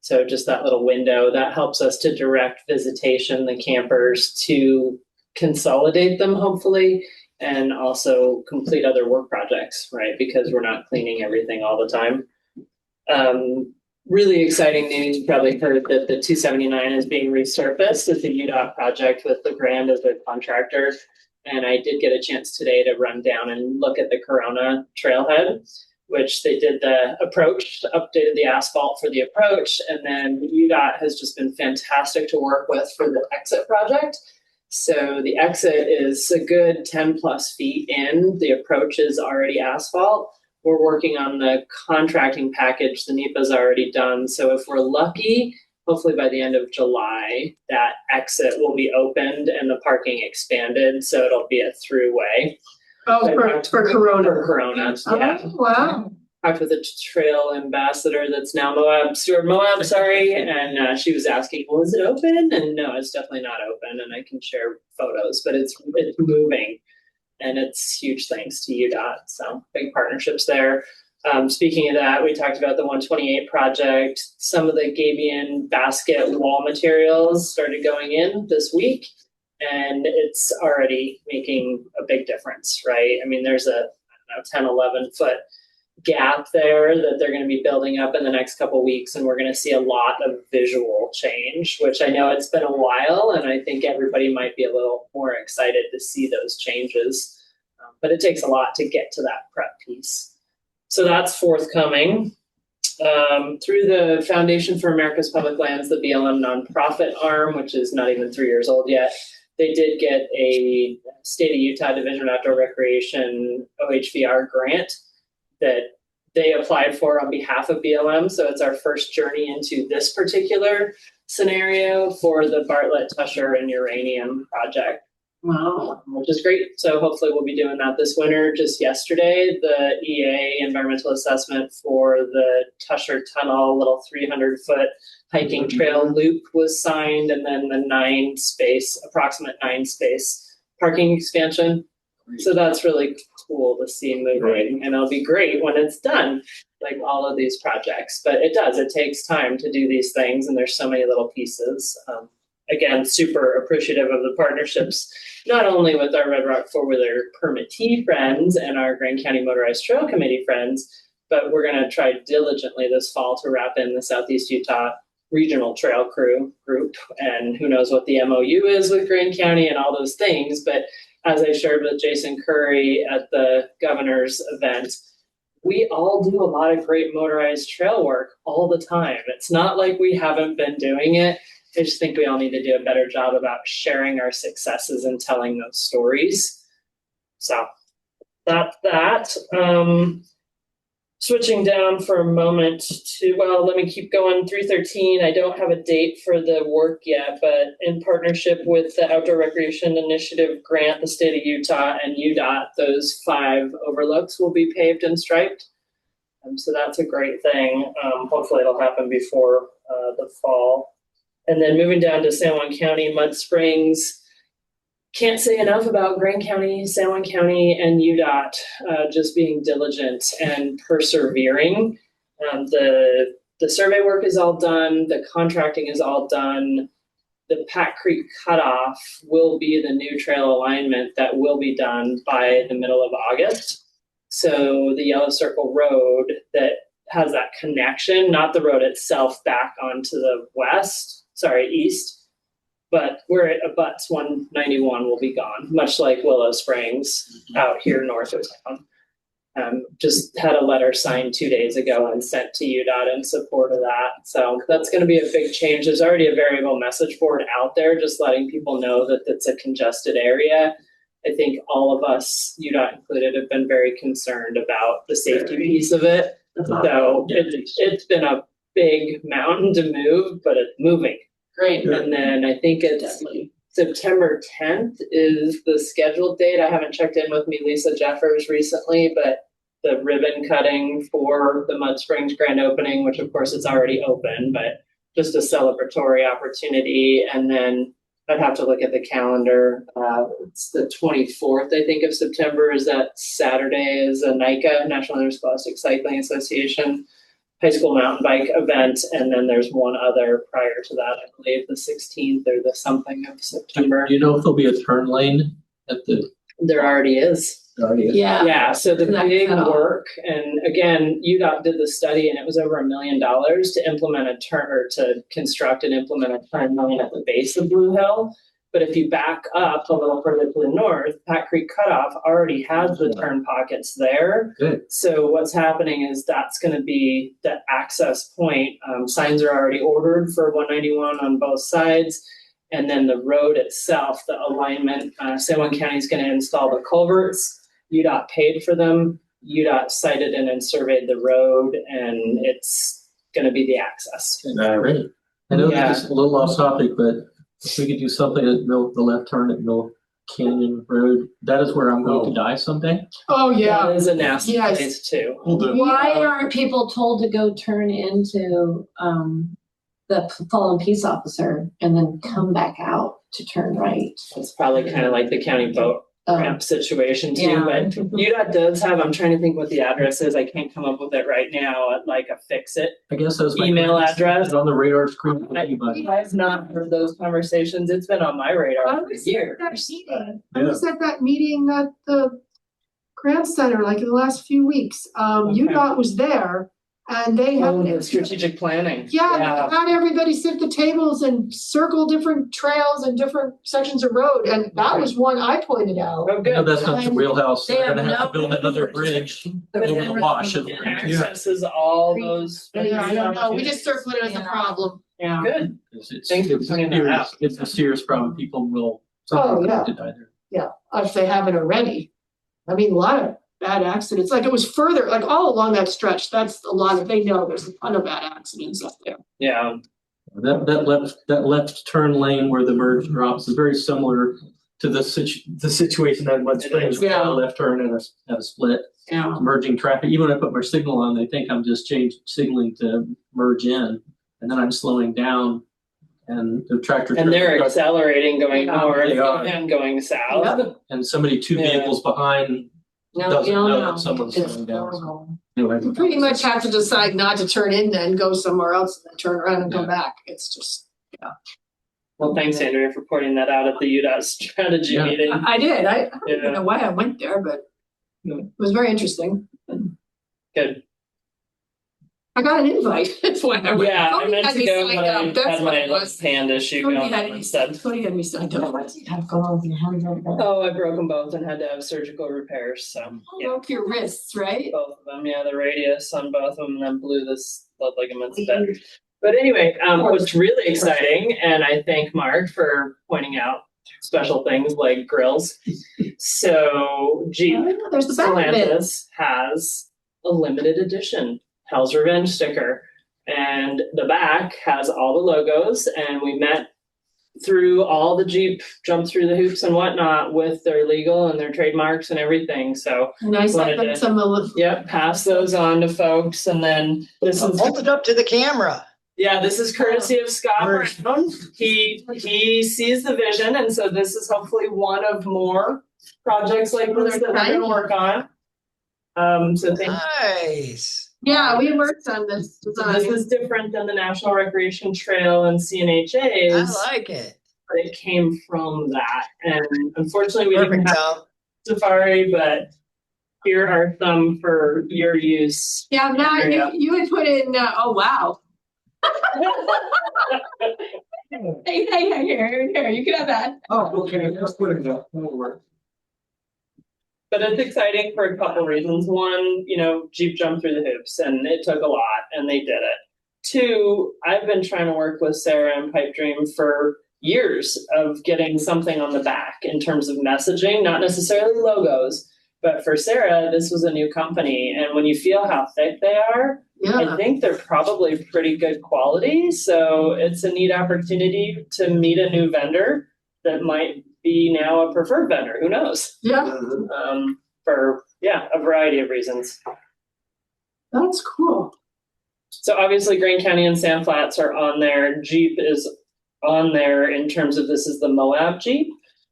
So just that little window, that helps us to direct visitation, the campers, to consolidate them, hopefully, and also complete other work projects, right? Because we're not cleaning everything all the time. Really exciting news. You probably heard that the 279 is being resurfaced as a UDOT project with the Grand as their contractor. And I did get a chance today to run down and look at the Corona trailhead, which they did the approach, updated the asphalt for the approach, and then UDOT has just been fantastic to work with for the exit project. So the exit is a good 10 plus feet in. The approach is already asphalt. We're working on the contracting package. The NEPA's already done. So if we're lucky, hopefully by the end of July, that exit will be opened and the parking expanded, so it'll be a throughway. Oh, for Corona. For Corona, yeah. Oh, wow. Talked with a trail ambassador that's now Stewart Moab, sorry, and she was asking, well, is it open? And no, it's definitely not open, and I can share photos, but it's moving, and it's huge thanks to UDOT, so big partnerships there. Speaking of that, we talked about the 128 project. Some of the Gabion basket wall materials started going in this week, and it's already making a big difference, right? I mean, there's a 10, 11 foot gap there that they're going to be building up in the next couple of weeks, and we're going to see a lot of visual change, which I know it's been a while, and I think everybody might be a little more excited to see those changes, but it takes a lot to get to that prep piece. So that's forthcoming. Through the Foundation for America's Public Lands, the BLM nonprofit arm, which is not even 3 years old yet, they did get a State of Utah Division of Outdoor Recreation OHVR grant that they applied for on behalf of BLM. So it's our first journey into this particular scenario for the Bartlett, Tusher, and Uranium project. Wow. Which is great. So hopefully we'll be doing that this winter. Just yesterday, the EA environmental assessment for the Tusher Tunnel, little 300-foot hiking trail loop was signed, and then the approximate 9-space parking expansion. So that's really cool to see moving, and it'll be great when it's done, like all of these projects. But it takes time to do these things, and there's so many little pieces. Again, super appreciative of the partnerships, not only with our Red Rock four-wheeler permittee friends and our Grand County Motorized Trail Committee friends, but we're going to try diligently this fall to wrap in the Southeast Utah Regional Trail Crew group, and who knows what the MOU is with Grand County and all those things. But as I shared with Jason Curry at the governor's event, we all do a lot of great motorized trail work all the time. It's not like we haven't been doing it. I just think we all need to do a better job about sharing our successes and telling those stories. So that's that. Switching down for a moment to, well, let me keep going. 313, I don't have a date for the work yet, but in partnership with the Outdoor Recreation Initiative grant, the state of Utah and UDOT, those 5 overlooks will be paved and striped. So that's a great thing. Hopefully it'll happen before the fall. And then moving down to San Juan County, Mud Springs. Can't say enough about Grand County, San Juan County, and UDOT just being diligent and persevering. The survey work is all done. The contracting is all done. The Pat Creek cutoff will be the new trail alignment that will be done by the middle of August. So the Yellow Circle Road that has that connection, not the road itself back onto the east, but where it abuts 191 will be gone, much like Willow Springs out here north of town. Just had a letter signed 2 days ago and sent to UDOT in support of that. So that's going to be a big change. There's already a variable message board out there, just letting people know that it's a congested area. I think all of us, UDOT included, have been very concerned about the safety piece of it. So it's been a big mountain to move, but it's moving. Great. And then I think it's September 10th is the scheduled date. I haven't checked in with Lisa Jeffers recently, but the ribbon cutting for the Mud Springs grand opening, which of course it's already open, but just a celebratory opportunity. And then I'd have to look at the calendar. It's the 24th, I think, of September is that Saturday is a NICA, National Interscholastic Cycling Association high school mountain bike event, and then there's one other prior to that, I believe the 16th or the something of September. Do you know if there'll be a turn lane at the? There already is. Yeah. So the big work, and again, UDOT did the study, and it was over $1 million to implement to construct and implement a turn lane at the base of Blue Hill. But if you back up a little further to the north, Pat Creek Cutoff already has the turn pockets there. Good. So what's happening is that's going to be the access point. Signs are already ordered for 191 on both sides. And then the road itself, the alignment, San Juan County is going to install the culverts. UDOT paid for them. UDOT sited in and surveyed the road, and it's going to be the access. Great. I know Yeah. this is a little off topic, but if we could do something at the left turn at Mill Canyon Road, that is where I'm going to die someday. Oh, yeah. That is a nasty Yes. place too. Well, the, Why aren't people told to go turn into the fallen peace officer and then come back out to turn right? It's probably kind of like the county boat ramp situation too, Yeah. but UDOT does have, I'm trying to think what the address is, I can't come up with it right now, like a fix it. I guess that's my Email address. on the radar screen for anybody. I've not heard those conversations, it's been on my radar I for was years. at that meeting. I was at that meeting at the Grant Center, like in the last few weeks. UDOT was there and they Oh, had. the strategic planning. Yeah, they had everybody sit at the tables and circle different trails and different sections of road, and that was one I pointed out. Oh, No, good. that's not the wheelhouse. They They're have gonna have no- to build another bridge over the wash. It accesses all those. Yeah, I don't know, we just circled it as a problem. Yeah. Good. It's Thank you for pointing that out. serious. It's a serious problem. People will. Oh, yeah. to die there. Yeah, if they haven't already. I mean, a lot of bad accidents, like it was further, like all along that stretch, that's a lot of, they know there's a ton of bad accidents up there. Yeah, That left turn lane where the merge drops is very similar to the situation at Mud Springs. We have a left turn and a split. Yeah. Merging traffic. Even when I put my signal on, they think I'm just signaling to merge in, and then I'm slowing down, and the tractor. and they're accelerating going Yeah, north they are. and going south. And somebody two Yeah. vehicles behind No, doesn't you don't know know. that someone's It's slowing down. horrible. Anyway. You pretty much have to decide not to turn in then, go somewhere else and then turn around and come back. It's just, Well, thanks, Andrea, for pointing that out at the UDOT strategy Yeah. meeting. I did, I Yeah. don't know why I went there, but it was very interesting. Good. I got an invite, that's why I went. Yeah, I Cody meant had to me go, signed but I up. That's had what my it was. hand issue Cody going had on me, instead. Cody had me signed up. What do you have going on with your hands like that? Oh, I broke them both and had to have surgical repairs, so, yeah. Broke your wrists, right? Both of them, yeah, the radius on both of them, and then blew this blood ligaments a bit. But anyway, what's really exciting, and I thank Mark for pointing out special things like grills. So Jeep There's the back of it. Stellantis has a limited edition Hell's Revenge sticker. And the back has all the logos, and we met through all the Jeep, jumped through the hoops and whatnot with their legal and their trademarks and everything. So And I sent them Wanted to- some, yep, pass those on to folks. And then this is, Hold it up to the camera. yeah, this is courtesy of Scott Where- Brown. He sees the vision, and so this is hopefully one of more projects like this that we're gonna work on. So thank Nice. yeah, we worked on this So design. this is different than the National Recreation Trail and I CNHA's, like it. but it came from that. And unfortunately, we didn't Perfect, have Tom. Safari, but here are some for your use. Yeah, Matt, Yeah. you had put in, oh, wow. Hey, here, you can have that. Oh, okay, let's put it up. That'll work. But it's exciting for a couple reasons. One, Jeep jumped through the hoops and it took a lot and they did it. Two, I've been trying to work with Sarah and Pipe Dream for years of getting something on the back in terms of messaging, not necessarily logos, but for Sarah, this was a new company. And when you feel how thick they are, I Yeah, think they're probably pretty good quality. So it's a neat opportunity to meet a new vendor that might be now a preferred vendor. Who knows? yeah, For a variety of reasons. that's cool. So obviously Greene County and Sand Flats are on there. Jeep is on there in terms of this is the Moab Jeep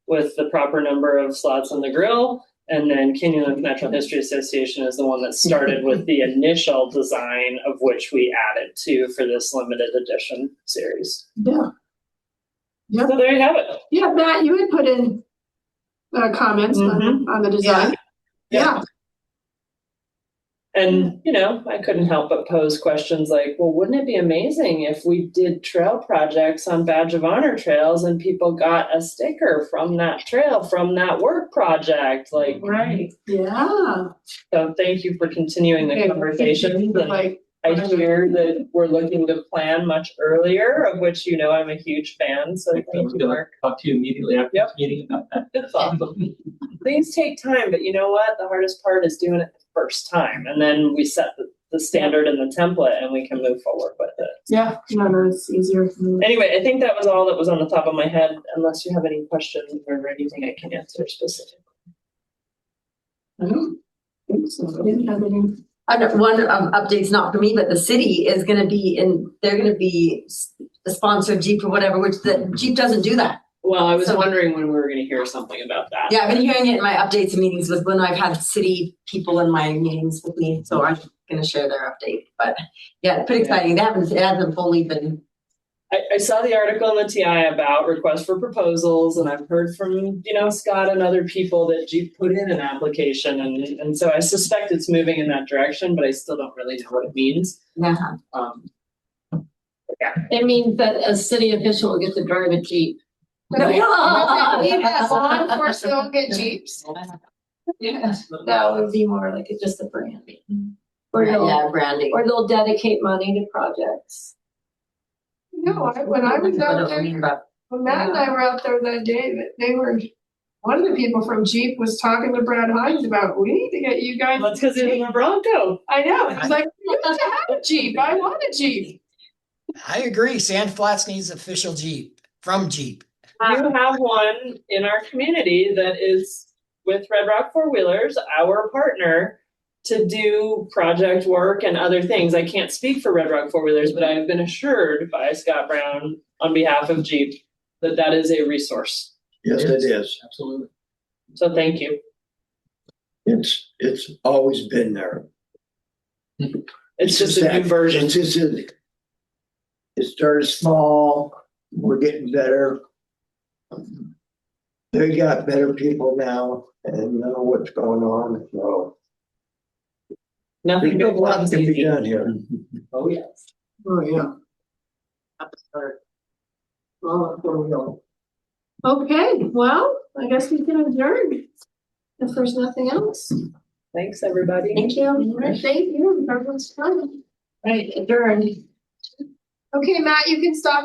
with the proper number of slots on the grill. And then Canyonlands Natural History Association is the one that started with the initial design of which we added to for this limited edition series. Yeah. Yep. So there you have it. Yeah, Matt, you had put in comments on the design. Yeah, And, I couldn't help but pose questions like, well, wouldn't it be amazing if we did trail projects on Badge of Honor trails and people got a sticker from that trail, from that work project? Like, right, yeah. so thank you for continuing the conversation. And Like, I hear that we're looking to plan much earlier, of which I'm a huge fan. So I thank was you, gonna Mark. talk to you immediately after Yep. this meeting about that. It's awesome. Things take time, but you know what? The hardest part is doing it the first time. And then we set the standard and the template and we can move forward with it. Yeah, no, it's easier for me. Anyway, I think that was all that was on the top of my head, unless you have any questions or anything I can answer specifically. I don't think so. I didn't have any. One update's not for me, but the city is gonna be they're gonna be the sponsor of Jeep or whatever, which the Jeep doesn't do that. Well, I was So- wondering when we were gonna hear something about that. Yeah, I've been hearing it in my updates and meetings with when I've had city people in my meetings with me, so I'm gonna share their update. But yeah, pretty exciting. It hasn't fully been. I saw the article in the TI about requests for proposals, and I've heard from, Scott and other people that Jeep put in an application, and so I suspect it's moving in that direction, but I still don't really know what it means. Yeah. It means that a city official will get to drive a Jeep. Yes, law enforcement will get Jeeps. Yes, that would be more like just a branding. Or Yeah, branding. or they'll dedicate money to projects. No, when I was out there, when Matt and I were out there that day, one of the people from Jeep was talking to Brad Hines about, we need to get you guys. That's because it's a Bronco. I know, he's like, you have to have a Jeep, I want a Jeep. I agree. Sand Flats needs official Jeep from Jeep. You have one in our community that is with Red Rock Four Wheelers, our partner, to do project work and other things. I can't speak for Red Rock Four Wheelers, but I have been assured by Scott Brown on behalf of Jeep that that is a resource. Yes, it is. Absolutely. So thank you. It's always been there. It's just a new version. It's just it started small, we're getting better. They got better people now and know what's going on, so. Nothing There's a good lot comes can be easy. done here. Oh, yes. Oh, yeah. Okay, well, I guess we can adjourn. If there's nothing else. Thanks, everybody. Thank you. All right, thank you, everyone's fine. Right, adjourned. Okay, Matt, you can stop